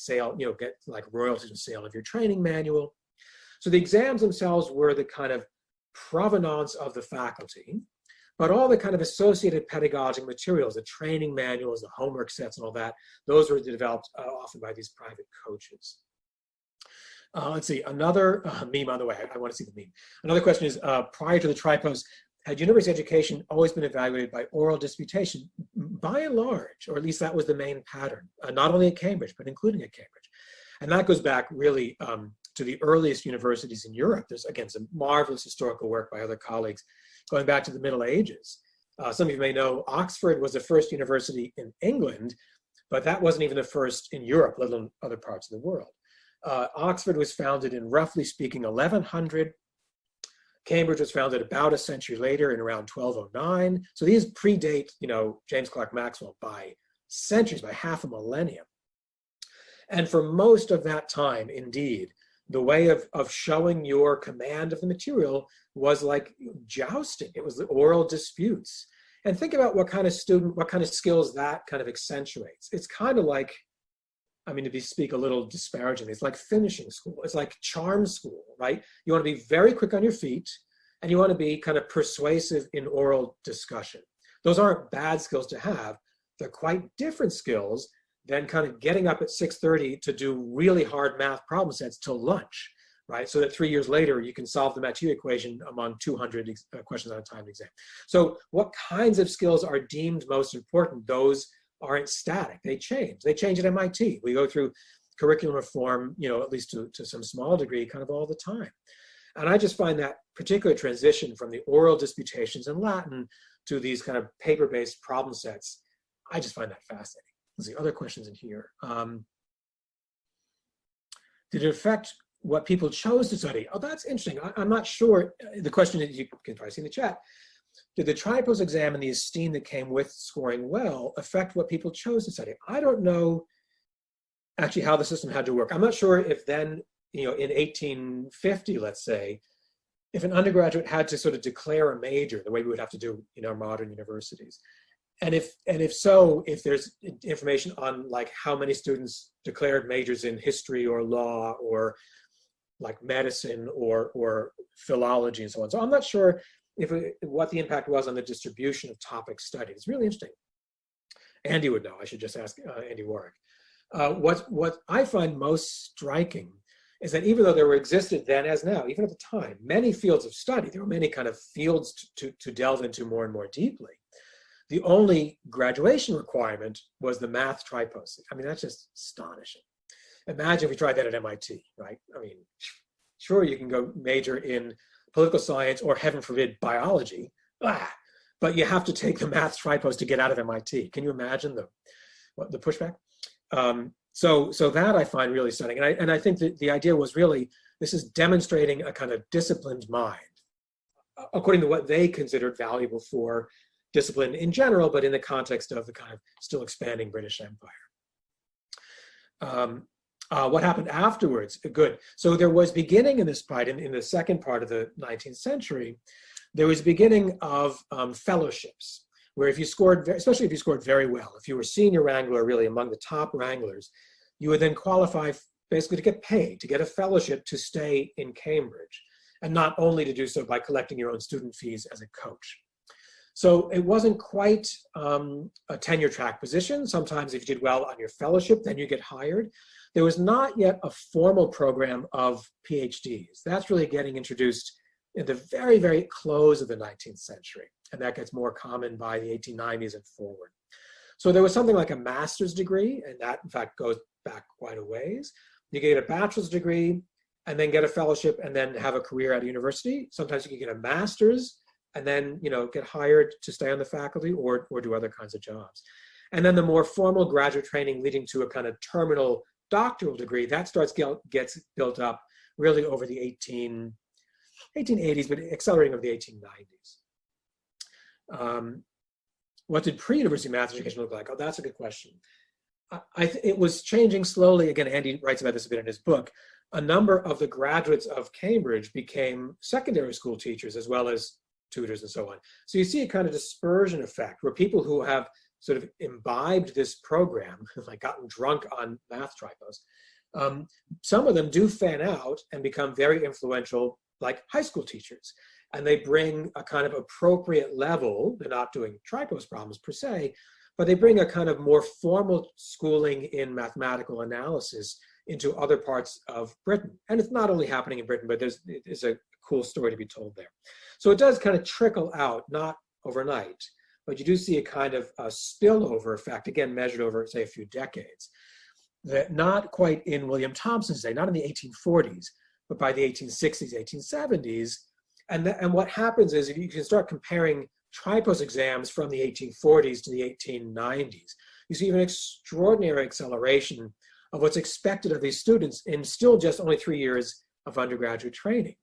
Speaker 1: get like royalties and sale of your training manual. So the exams themselves were the kind of provenance of the faculty, but all the kind of associated pedagogic materials, the training manuals, the homework sets and all that, those were developed often by these private coaches. Let's see, another meme on the way. I want to see the meme. Another question is, prior to the tripos, had university education always been evaluated by oral disputation? By and large, or at least that was the main pattern, not only at Cambridge, but including at Cambridge. And that goes back really to the earliest universities in Europe. There's, again, some marvelous historical work by other colleagues going back to the Middle Ages. Some of you may know Oxford was the first university in England but that wasn't even the first in Europe, let alone other parts of the world. Oxford was founded in, roughly speaking, 1100. Cambridge was founded about a century later in around 1209. So these predate, James Clerk Maxwell by centuries, by half a millennium. And for most of that time, indeed, the way of showing your command of the material was like jousting. It was the oral disputes. And think about what kind of skills that kind of accentuates. It's kind of like, to speak a little disparagingly, it's like finishing school. It's like charm school, right? You want to be very quick on your feet, and you want to be kind of persuasive in oral discussion. Those aren't bad skills to have. They're quite different skills than kind of getting up at 6:30 to do really hard math problem sets till lunch, right? So that 3 years later, you can solve the Mathieu equation among 200 questions on a timed exam. So what kinds of skills are deemed most important? Those aren't static. They change. They change at MIT. We go through curriculum reform, at least to some small degree, kind of all the time. And I just find that particular transition from the oral disputations in Latin to these kind of paper-based problem sets, I just find that fascinating. Let's see, other questions in here. Did it affect what people chose to study? Oh, that's interesting. I'm not sure. The question that you can probably see in the chat, did the tripos exam and the esteem that came with scoring well affect what people chose to study? I don't know actually how the system had to work. I'm not sure if then, in 1850, let's say, if an undergraduate had to sort of declare a major the way we would have to do in our modern universities. And if so, if there's information on like how many students declared majors in history or law or like medicine or philology and so on. So I'm not sure what the impact was on the distribution of topic studied. It's really interesting. Andy would know. I should just ask Andy Warwick. What I find most striking is that even though there existed then as now, even at the time, many fields of study, there were many kind of fields to delve into more and more deeply. The only graduation requirement was the math tripos. That's just astonishing. Imagine if we tried that at MIT, right? Sure, you can go major in political science or, heaven forbid, biology, but you have to take the math tripos to get out of MIT. Can you imagine the pushback? So that I find really stunning. And I think that the idea was really, this is demonstrating a kind of disciplined mind, according to what they considered valuable for discipline in general, but in the context of the kind of still expanding British Empire. What happened afterwards? Good. So there was beginning in this part, in the second part of the 19th century, there was beginning of fellowships, where if you scored, especially if you scored very well, if you were senior wrangler, really among the top wranglers, you would then qualify basically to get paid, to get a fellowship to stay in Cambridge, and not only to do so by collecting your own student fees as a coach. So it wasn't quite a tenure track position. Sometimes if you did well on your fellowship, then you get hired. There was not yet a formal program of PhDs. That's really getting introduced in the very, very close of the 19th century. And that gets more common by the 1890s and forward. So there was something like a master's degree, and that in fact goes back quite a ways. You get a bachelor's degree and then get a fellowship and then have a career at a university. Sometimes you can get a master's and then get hired to stay on the faculty or do other kinds of jobs. And then the more formal graduate training leading to a kind of terminal doctoral degree, that gets built up really over the 1880s, but accelerating over the 1890s. What did pre-university math education look like? Oh, that's a good question. It was changing slowly. Again, Andy writes about this a bit in his book. A number of the graduates of Cambridge became secondary school teachers as well as tutors and so on. So you see a kind of dispersion effect where people who have sort of imbibed this program, like gotten drunk on math tripos, some of them do fan out and become very influential, like high school teachers. And they bring a kind of appropriate level. They're not doing tripos problems per se, but they bring a kind of more formal schooling in mathematical analysis into other parts of Britain. And it's not only happening in Britain, but there's a cool story to be told there. So it does kind of trickle out, not overnight, but you do see a kind of a spillover effect, again, measured over, say, a few decades, that not quite in William Thompson's day, not in the 1840s, but by the 1860s, 1870s. And what happens is, if you can start comparing tripos exams from the 1840s to the 1890s, you see an extraordinary acceleration of what's expected of these students in still just only 3 years of undergraduate training.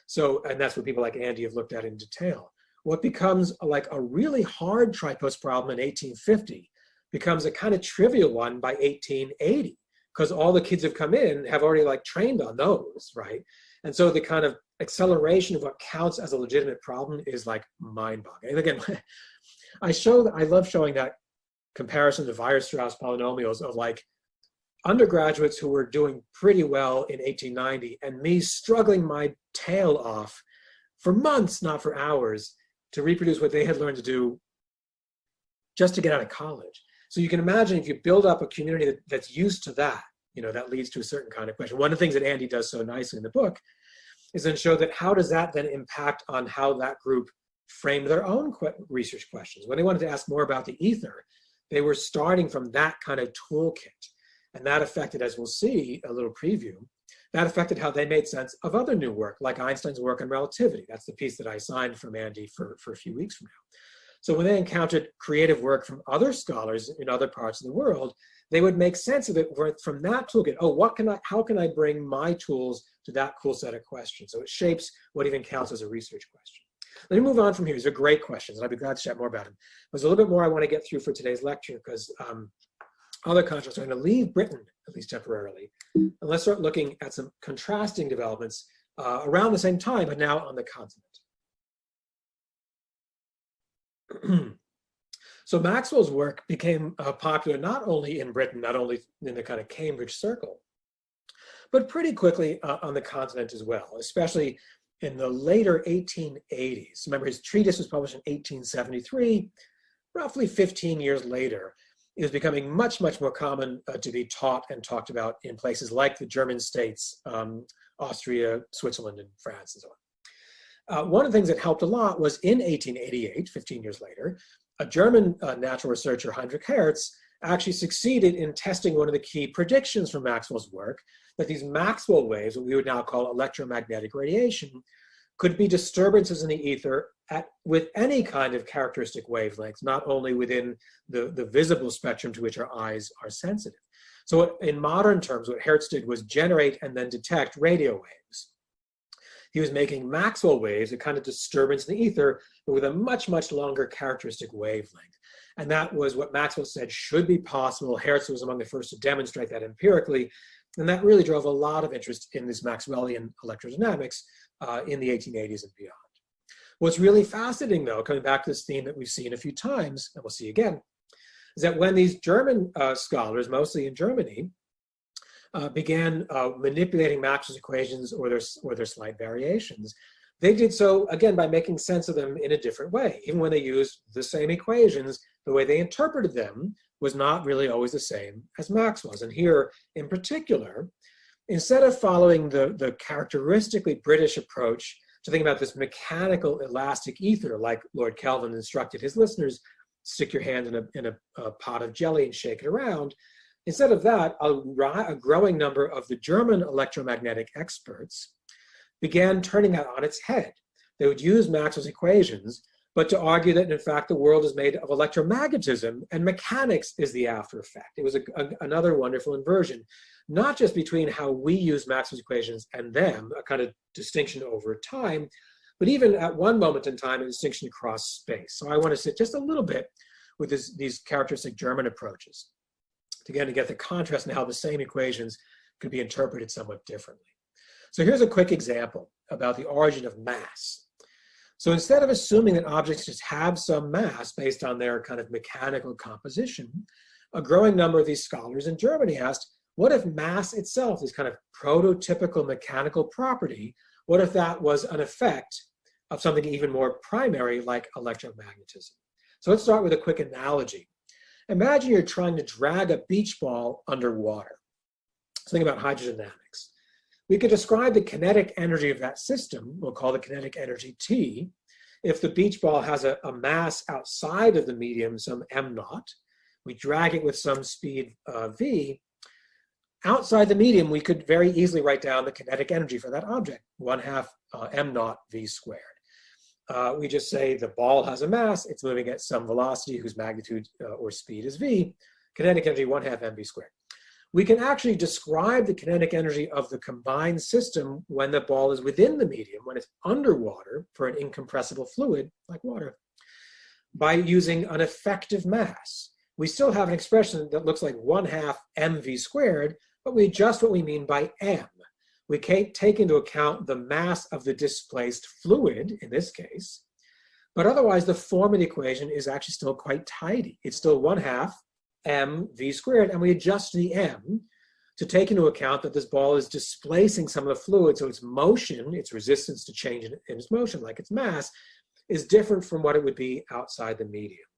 Speaker 1: So, and that's what people like Andy have looked at in detail. What becomes like a really hard tripos problem in 1850 becomes a kind of trivial one by 1880, because all the kids who've come in have already like trained on those, right? And so the kind of acceleration of what counts as a legitimate problem is like mind-boggling. And again, I love showing that comparison to Weierstrass polynomials of like undergraduates who were doing pretty well in 1890 and me struggling my tail off for months, not for hours, to reproduce what they had learned to do just to get out of college. So you can imagine if you build up a community that's used to that, you know, that leads to a certain kind of question. One of the things that Andy does so nicely in the book is then show that how does that then impact on how that group framed their own research questions. When they wanted to ask more about the ether, they were starting from that kind of toolkit. And that affected, as we'll see, a little preview, that affected how they made sense of other new work, like Einstein's work on relativity. That's the piece that I signed from Andy for a few weeks from now. So when they encountered creative work from other scholars in other parts of the world, they would make sense of it from that toolkit. Oh, how can I bring my tools to that cool set of questions? So it shapes what even counts as a research question. Let me move on from here. These are great questions, and I'd be glad to chat more about them. There's a little bit more I want to get through for today's lecture, because other contrasts are going to leave Britain, at least temporarily. And let's start looking at some contrasting developments around the same time, but now on the continent. So Maxwell's work became popular not only in Britain, not only in the kind of Cambridge circle, but pretty quickly on the continent as well, especially in the later 1880s. Remember, his treatise was published in 1873. Roughly 15 years later, it was becoming much, much more common to be taught and talked about in places like the German states, Austria, Switzerland, and France, and so on. One of the things that helped a lot was in 1888, 15 years later, a German natural researcher, Heinrich Hertz, actually succeeded in testing one of the key predictions from Maxwell's work, that these Maxwell waves, what we would now call electromagnetic radiation, could be disturbances in the ether with any kind of characteristic wavelength, not only within the visible spectrum to which our eyes are sensitive. So in modern terms, what Hertz did was generate and then detect radio waves. He was making Maxwell waves, a kind of disturbance in the ether, but with a much, much longer characteristic wavelength. And that was what Maxwell said should be possible. Hertz was among the first to demonstrate that empirically. And that really drove a lot of interest in this Maxwellian electrodynamics in the 1880s and beyond. What's really fascinating, though, coming back to this theme that we've seen a few times, and we'll see again, is that when these German scholars, mostly in Germany, began manipulating Maxwell's equations or their slight variations, they did so, again, by making sense of them in a different way. Even when they used the same equations, the way they interpreted them was not really always the same as Maxwell's. And here, in particular, instead of following the characteristically British approach to think about this mechanical elastic ether, like Lord Kelvin instructed his listeners, stick your hand in a pot of jelly and shake it around, instead of that, a growing number of the German electromagnetic experts began turning that on its head. They would use Maxwell's equations, but to argue that, in fact, the world is made of electromagnetism and mechanics is the after effect. It was another wonderful inversion, not just between how we use Maxwell's equations and them, a kind of distinction over time, but even at one moment in time, a distinction across space. So I want to sit just a little bit with these characteristic German approaches, to get the contrast and how the same equations could be interpreted somewhat differently. So here's a quick example about the origin of mass. So instead of assuming that objects just have some mass based on their kind of mechanical composition, a growing number of these scholars in Germany asked, what if mass itself, this kind of prototypical mechanical property, what if that was an effect of something even more primary like electromagnetism? So let's start with a quick analogy. Imagine you're trying to drag a beach ball underwater. So think about hydrogen dynamics. We could describe the kinetic energy of that system, we'll call the kinetic energy T, if the beach ball has a mass outside of the medium, some m naught. We drag it with some speed v. Outside the medium, we could very easily write down the kinetic energy for that object, 1/2 m naught v squared. We just say the ball has a mass, it's moving at some velocity whose magnitude or speed is v. kinetic energy 1/2 mv squared. We can actually describe the kinetic energy of the combined system when the ball is within the medium, when it's underwater for an incompressible fluid like water, by using an effective mass. We still have an expression that looks like 1/2 mv squared, but we adjust what we mean by m. We take into account the mass of the displaced fluid, in this case, but otherwise the form of the equation is actually still quite tidy. It's still 1/2 mv squared, and we adjust the m to take into account that this ball is displacing some of the fluid, so its motion, its resistance to change in its motion, like its mass, is different from what it would be outside the medium.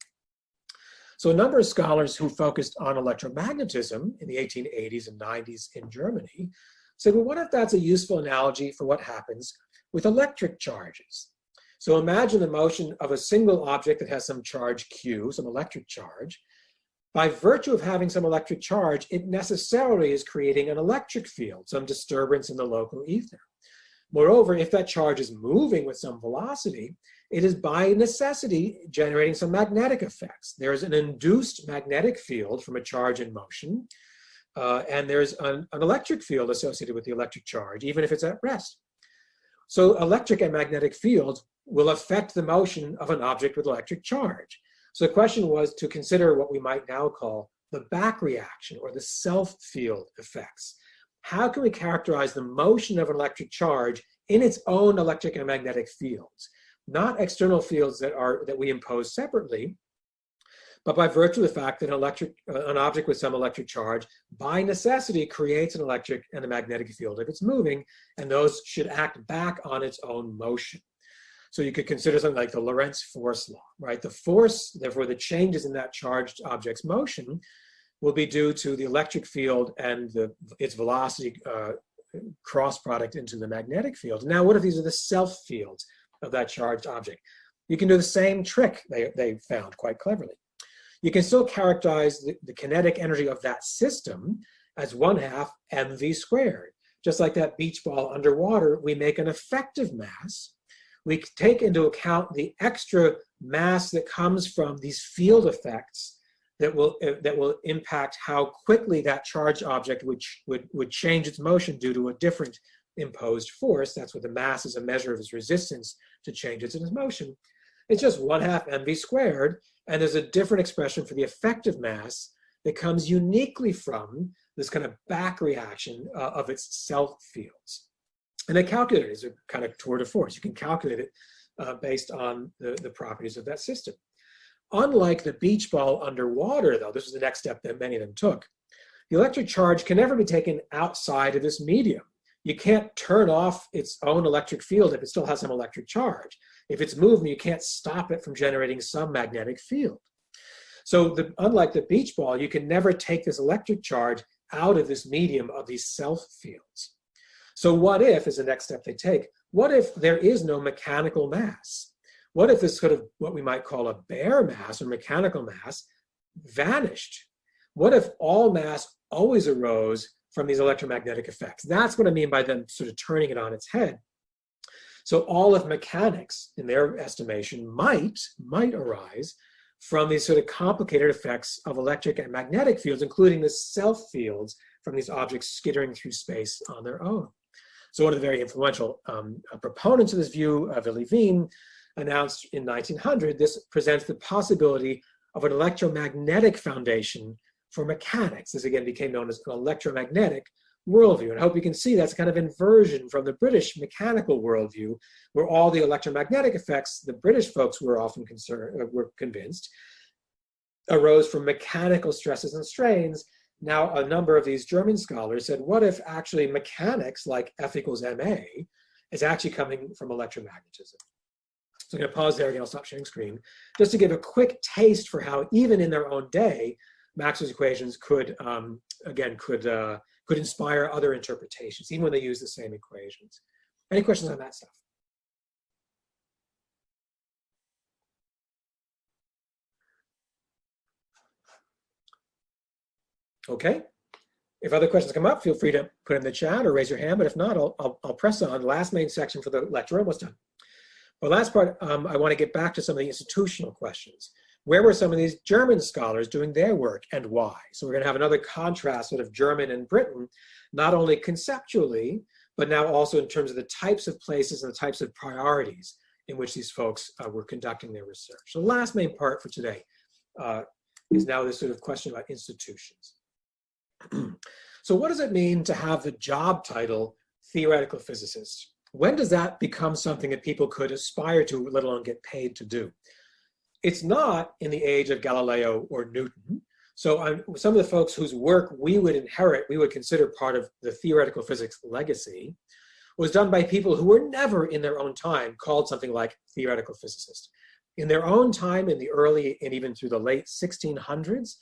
Speaker 1: So a number of scholars who focused on electromagnetism in the 1880s and 90s in Germany said, well, what if that's a useful analogy for what happens with electric charges? So imagine the motion of a single object that has some charge Q, some electric charge. By virtue of having some electric charge, it necessarily is creating an electric field, some disturbance in the local ether. Moreover, if that charge is moving with some velocity, it is by necessity generating some magnetic effects. There is an induced magnetic field from a charge in motion, and there's an electric field associated with the electric charge, even if it's at rest. So electric and magnetic fields will affect the motion of an object with electric charge. So the question was to consider what we might now call the back reaction or the self-field effects. How can we characterize the motion of an electric charge in its own electric and magnetic fields? Not external fields that we impose separately, but by virtue of the fact that an object with some electric charge by necessity creates an electric and a magnetic field if it's moving, and those should act back on its own motion. So you could consider something like the Lorentz force law, right? The force, therefore the changes in that charged object's motion will be due to the electric field and its velocity cross product into the magnetic field. Now, what if these are the self fields of that charged object? You can do the same trick they found quite cleverly. You can still characterize the kinetic energy of that system as 1/2 mv squared. Just like that beach ball underwater, we make an effective mass. We take into account the extra mass that comes from these field effects that will impact how quickly that charged object would change its motion due to a different imposed force. That's what the mass is, a measure of its resistance to changes in its motion. It's just 1/2 mv squared, and there's a different expression for the effective mass that comes uniquely from this kind of back reaction of its self fields. And the calculator is a kind of tour de force. You can calculate it based on the properties of that system. Unlike the beach ball underwater, though, this is the next step that many of them took, the electric charge can never be taken outside of this medium. You can't turn off its own electric field if it still has some electric charge. If it's moving, you can't stop it from generating some magnetic field. So unlike the beach ball, you can never take this electric charge out of this medium of these self fields. So what if, is the next step they take, what if there is no mechanical mass? What if this sort of what we might call a bare mass or mechanical mass vanished? What if all mass always arose from these electromagnetic effects? That's what I mean by them sort of turning it on its head. So all of mechanics, in their estimation, might arise from these sort of complicated effects of electric and magnetic fields, including the self fields from these objects skittering through space on their own. So one of the very influential proponents of this view, Willy Wien, announced in 1900, this presents the possibility of an electromagnetic foundation for mechanics. This again became known as an electromagnetic worldview. And I hope you can see that's kind of inversion from the British mechanical worldview, where all the electromagnetic effects the British folks were often were convinced arose from mechanical stresses and strains. Now, a number of these German scholars said, what if actually mechanics like F equals ma is actually coming from electromagnetism? So I'm going to pause there again. I'll stop sharing screen just to give a quick taste for how even in their own day, Maxwell's equations could inspire other interpretations, even when they use the same equations. Any questions on that stuff? Okay. If other questions come up, feel free to put in the chat or raise your hand, but if not, I'll press on. The last main section for the lecture almost done. The last part, I want to get back to some of the institutional questions. where were some of these German scholars doing their work and why? So we're going to have another contrast sort of German and Britain, not only conceptually, but now also in terms of the types of places and the types of priorities in which these folks were conducting their research. So the last main part for today is now this sort of question about institutions. So what does it mean to have the job title theoretical physicist? When does that become something that people could aspire to, let alone get paid to do? It's not in the age of Galileo or Newton. So some of the folks whose work we would inherit, we would consider part of the theoretical physics legacy, was done by people who were never in their own time called something like theoretical physicist. In their own time, in the early and even through the late 1600s,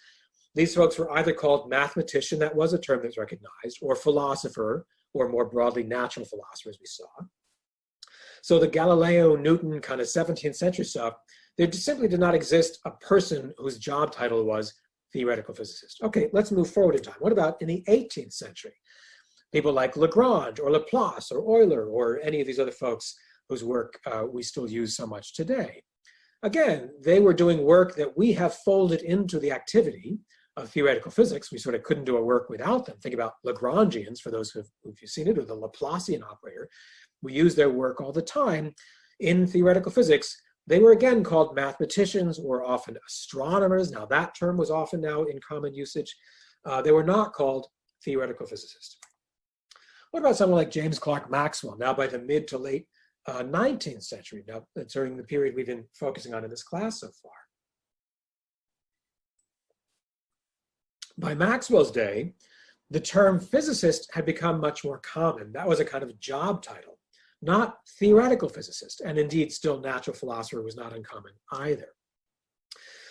Speaker 1: these folks were either called mathematician, that was a term that was recognized, or philosopher, or more broadly natural philosopher, as we saw. So the Galileo, Newton kind of 17th century stuff, there simply did not exist a person whose job title was theoretical physicist. Okay, let's move forward in time. What about in the 18th century? People like Lagrange or Laplace or Euler or any of these other folks whose work we still use so much today. Again, they were doing work that we have folded into the activity of theoretical physics. We sort of couldn't do our work without them. Think about Lagrangians, for those who've seen it, or the Laplacian operator. We use their work all the time in theoretical physics. They were again called mathematicians or often astronomers. Now that term was often now in common usage. They were not called theoretical physicists. What about someone like James Clerk Maxwell, now by the mid to late 19th century, now during the period we've been focusing on in this class so far? By Maxwell's day, the term physicist had become much more common. That was a kind of job title, not theoretical physicist, and indeed still natural philosopher was not uncommon either.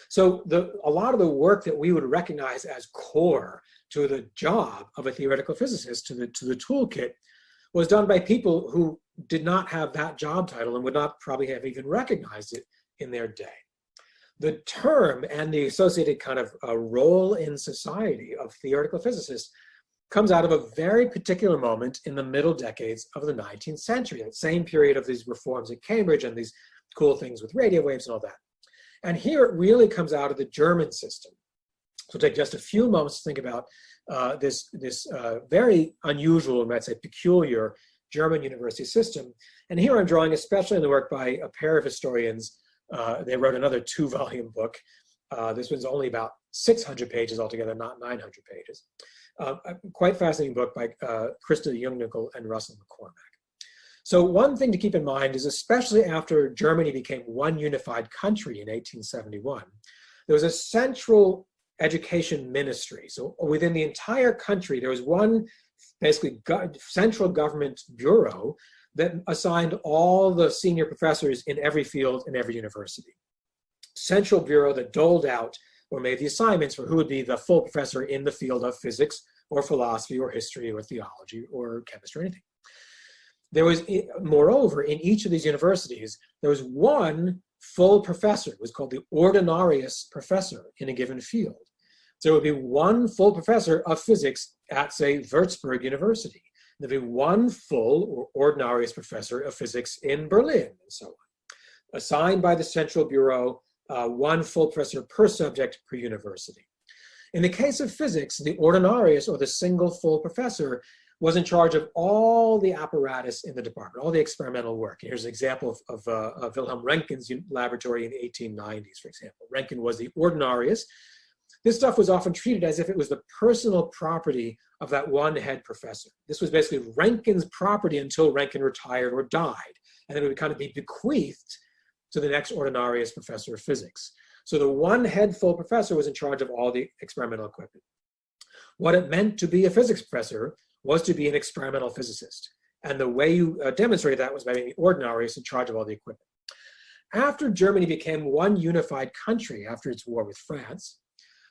Speaker 1: So a lot of the work that we would recognize as core to the job of a theoretical physicist, to the toolkit, was done by people who did not have that job title and would not probably have even recognized it in their day. The term and the associated kind of role in society of theoretical physicists comes out of a very particular moment in the middle decades of the 19th century, that same period of these reforms at Cambridge and these cool things with radio waves and all that. And here it really comes out of the German system. So take just a few moments to think about this very unusual, might say peculiar, German university system. And here I'm drawing especially on the work by a pair of historians. They wrote another 2-volume book. This one's only about 600 pages altogether, not 900 pages. Quite fascinating book by Krista Jungnickel and Russell McCormack. So one thing to keep in mind is, especially after Germany became one unified country in 1871, there was a central education ministry. So within the entire country, there was one basically central government bureau that assigned all the senior professors in every field in every university. Central bureau that doled out or made the assignments for who would be the full professor in the field of physics or philosophy or history or theology or chemistry or anything. There was, moreover, in each of these universities, there was one full professor. It was called the ordinarius professor in a given field. So there would be one full professor of physics at, say, Würzburg University. There'd be one full or ordinarius professor of physics in Berlin, and so on. Assigned by the Central Bureau, one full professor per subject per university. In the case of physics, the ordinarius, or the single full professor, was in charge of all the apparatus in the department, all the experimental work. And here's an example of Wilhelm Röntgen's laboratory in the 1890s, for example. Röntgen was the ordinarius. This stuff was often treated as if it was the personal property of that one head professor. This was basically Röntgen's property until Röntgen retired or died. And then it would kind of be bequeathed to the next ordinarius professor of physics. So the one head full professor was in charge of all the experimental equipment. What it meant to be a physics professor was to be an experimental physicist. And the way you demonstrated that was by being the ordinarius in charge of all the equipment. After Germany became one unified country after its war with France,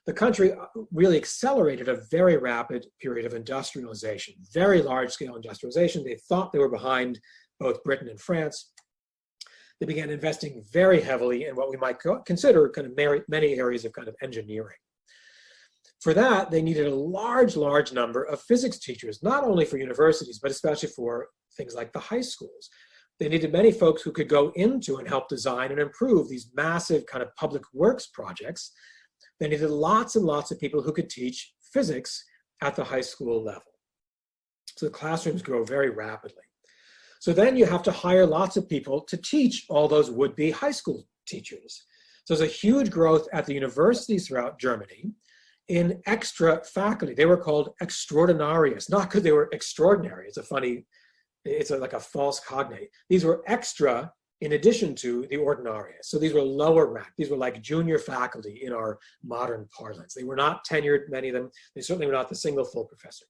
Speaker 1: the country really accelerated a very rapid period of industrialization, very large-scale industrialization. They thought they were behind both Britain and France. They began investing very heavily in what we might consider kind of many areas of kind of engineering. For that, they needed a large number of physics teachers, not only for universities, but especially for things like the high schools. They needed many folks who could go into and help design and improve these massive kind of public works projects. They needed lots and lots of people who could teach physics at the high school level. So the classrooms grow very rapidly. So then you have to hire lots of people to teach all those would-be high school teachers. So there's a huge growth at the universities throughout Germany in extra faculty. They were called extraordinarius, not because they were extraordinary. It's like a false cognate. These were extra in addition to the ordinarius. So these were lower rank. These were like junior faculty in our modern parlance. They were not tenured, many of them. They certainly were not the single full professor.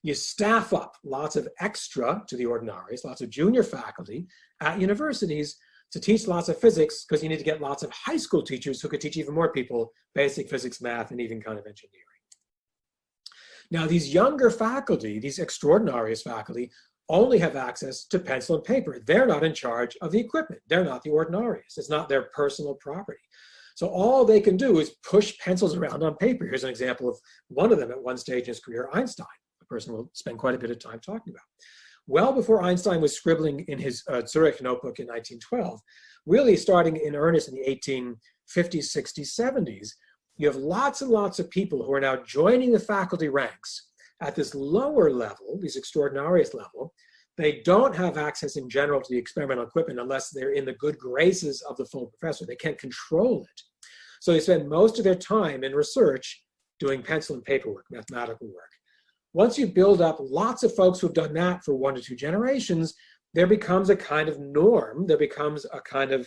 Speaker 1: You staff up lots of extra to the ordinarius, lots of junior faculty at universities to teach lots of physics, because you need to get lots of high school teachers who could teach even more people basic physics, math, and even kind of engineering. Now, these younger faculty, these extraordinarius faculty, only have access to pencil and paper. They're not in charge of the equipment. They're not the ordinarius. It's not their personal property. So all they can do is push pencils around on paper. Here's an example of one of them at one stage in his career, Einstein, a person we'll spend quite a bit of time talking about. Well before Einstein was scribbling in his Zurich notebook in 1912, really starting in earnest in the 1850s, 60s, 70s, you have lots and lots of people who are now joining the faculty ranks at this lower level, these extraordinarius level. They don't have access in general to the experimental equipment unless they're in the good graces of the full professor. They can't control it. So they spend most of their time in research doing pencil and paper work, mathematical work. Once you build up lots of folks who've done that for 1 to 2 generations, there becomes a kind of norm, there becomes a kind of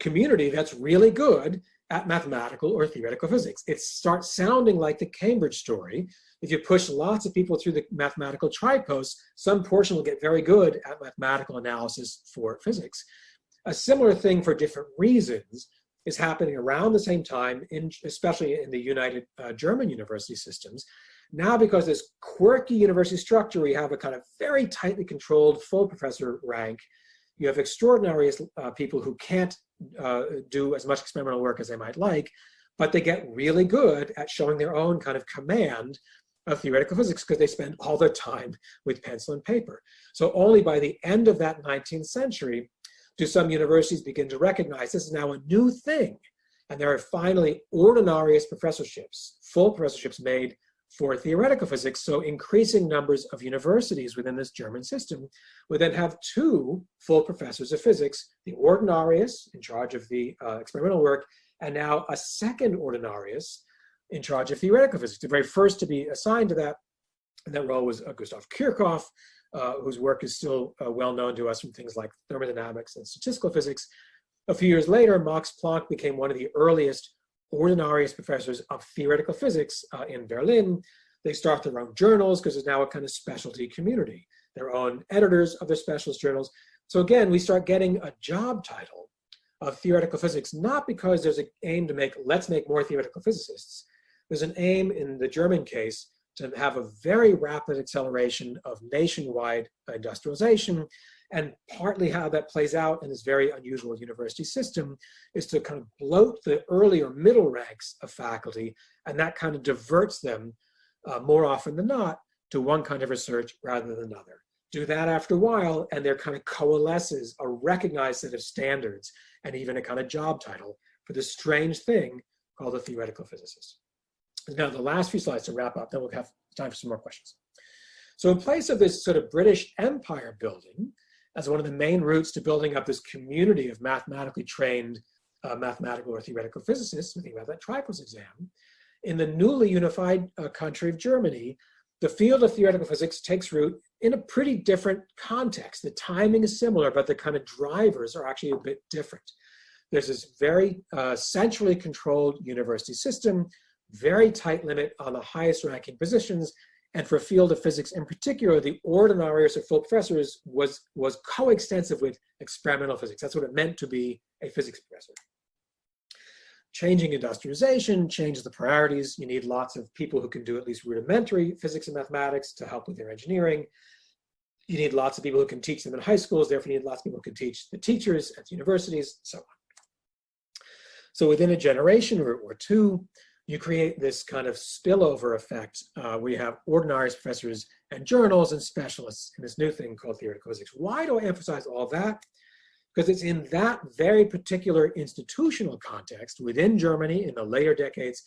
Speaker 1: community that's really good at mathematical or theoretical physics. It starts sounding like the Cambridge story. If you push lots of people through the mathematical tripost, some portion will get very good at mathematical analysis for physics. A similar thing for different reasons is happening around the same time, especially in the United German university systems. Now, because this quirky university structure, we have a kind of very tightly controlled full professor rank. You have extraordinary people who can't do as much experimental work as they might like, but they get really good at showing their own kind of command of theoretical physics because they spend all their time with pencil and paper. So only by the end of that 19th century do some universities begin to recognize this is now a new thing. And there are finally ordinarius professorships, full professorships made for theoretical physics. So increasing numbers of universities within this German system would then have 2 full professors of physics, the ordinarius in charge of the experimental work, and now a second ordinarius in charge of theoretical physics. The very first to be assigned to that role was Gustav Kirchhoff, whose work is still well known to us from things like thermodynamics and statistical physics. A few years later, Max Planck became one of the earliest ordinarius professors of theoretical physics in Berlin. They start their own journals because there's now a kind of specialty community, their own editors of their specialist journals. So again, we start getting a job title of theoretical physics, not because there's an aim to let's make more theoretical physicists. There's an aim in the German case to have a very rapid acceleration of nationwide industrialization. And partly how that plays out in this very unusual university system is to kind of bloat the earlier middle ranks of faculty, and that kind of diverts them more often than not to one kind of research rather than another. Do that after a while, and there kind of coalesces a recognized set of standards and even a kind of job title for this strange thing called a theoretical physicist. Now, the last few slides to wrap up, then we'll have time for some more questions. So in place of this sort of British Empire building, as one of the main routes to building up this community of mathematically trained mathematical or theoretical physicists, we think about that tripost exam, in the newly unified country of Germany, the field of theoretical physics takes root in a pretty different context. The timing is similar, but the kind of drivers are actually a bit different. There's this very centrally controlled university system, very tight limit on the highest ranking positions. And for a field of physics in particular, the ordinarius or full professors was coextensive with experimental physics. That's what it meant to be a physics professor. Changing industrialization changes the priorities. You need lots of people who can do at least rudimentary physics and mathematics to help with their engineering. You need lots of people who can teach them in high schools. Therefore, you need lots of people who can teach the teachers at the universities, and so on. So within a generation or 2, you create this kind of spillover effect where you have ordinary professors and journals and specialists in this new thing called theoretical physics. Why do I emphasize all that? Because it's in that very particular institutional context within Germany in the later decades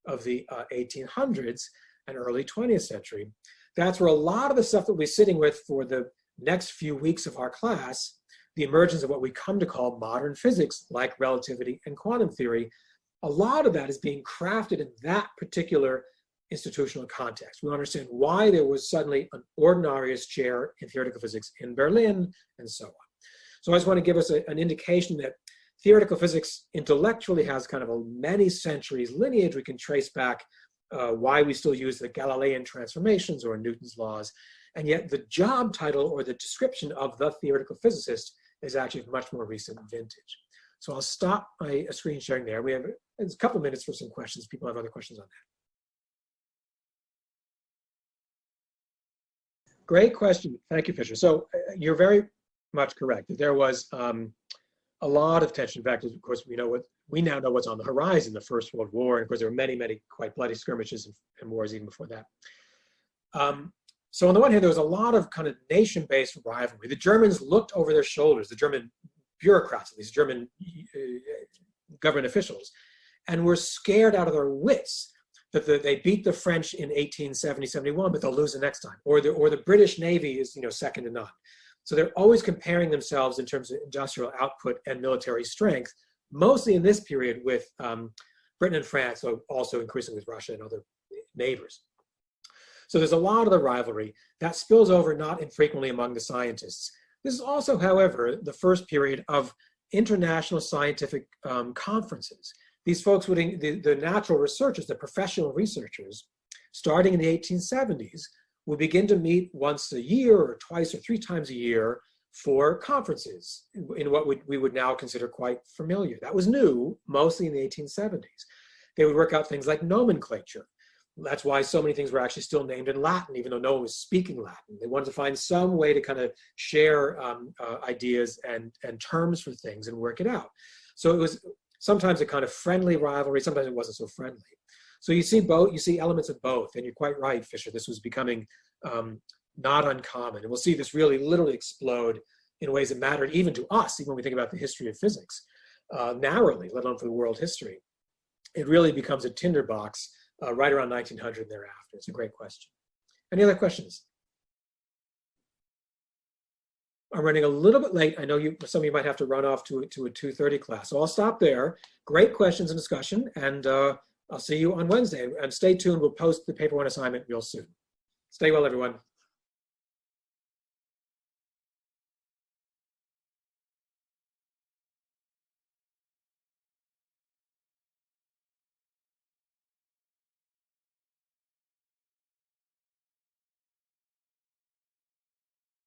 Speaker 1: of the 1800s and early 20th century. That's where a lot of the stuff that we're sitting with for the next few weeks of our class, the emergence of what we come to call modern physics, like relativity and quantum theory, a lot of that is being crafted in that particular institutional context. We understand why there was suddenly an ordinarius chair in theoretical physics in Berlin and so on. So I just want to give us an indication that theoretical physics intellectually has kind of a many centuries lineage. We can trace back why we still use the Galilean transformations or Newton's laws. And yet the job title or the description of the theoretical physicist is actually of much more recent vintage. So I'll stop my screen sharing there. We have a couple minutes for some questions. People have other questions on that. Great question. Thank you, Fisher. So you're very much correct. There was a lot of tension. In fact, of course, we now know what's on the horizon, the First World War. And of course, there were many, many quite bloody skirmishes and wars even before that. So on the one hand, there was a lot of kind of nation-based rivalry. The Germans looked over their shoulders, the German bureaucrats, these German government officials, and were scared out of their wits that they beat the French in 1870-71, but they'll lose the next time. Or the British Navy is second to none. So they're always comparing themselves in terms of industrial output and military strength, mostly in this period with Britain and France, so also increasingly with Russia and other neighbors. So there's a lot of the rivalry that spills over not infrequently among the scientists. This is also, however, the first period of international scientific conferences. These folks the natural researchers, the professional researchers, starting in the 1870s, would begin to meet once a year or twice or three times a year for conferences in what we would now consider quite familiar. That was new, mostly in the 1870s. They would work out things like nomenclature. That's why so many things were actually still named in Latin, even though no one was speaking Latin. They wanted to find some way to kind of share ideas and terms for things and work it out. So it was sometimes a kind of friendly rivalry, sometimes it wasn't so friendly. So you see both, you see elements of both, and you're quite right, Fisher. This was becoming not uncommon. And we'll see this really literally explode in ways that mattered even to us, even when we think about the history of physics, narrowly, let alone for the world history. It really becomes a tinderbox right around 1900 and thereafter. It's a great question. Any other questions? I'm running a little bit late. I know some of you might have to run off to a 2:30 class. So I'll stop there. Great questions and discussion. And I'll see you on Wednesday. And stay tuned. We'll post the paper one assignment real soon. Stay well, everyone.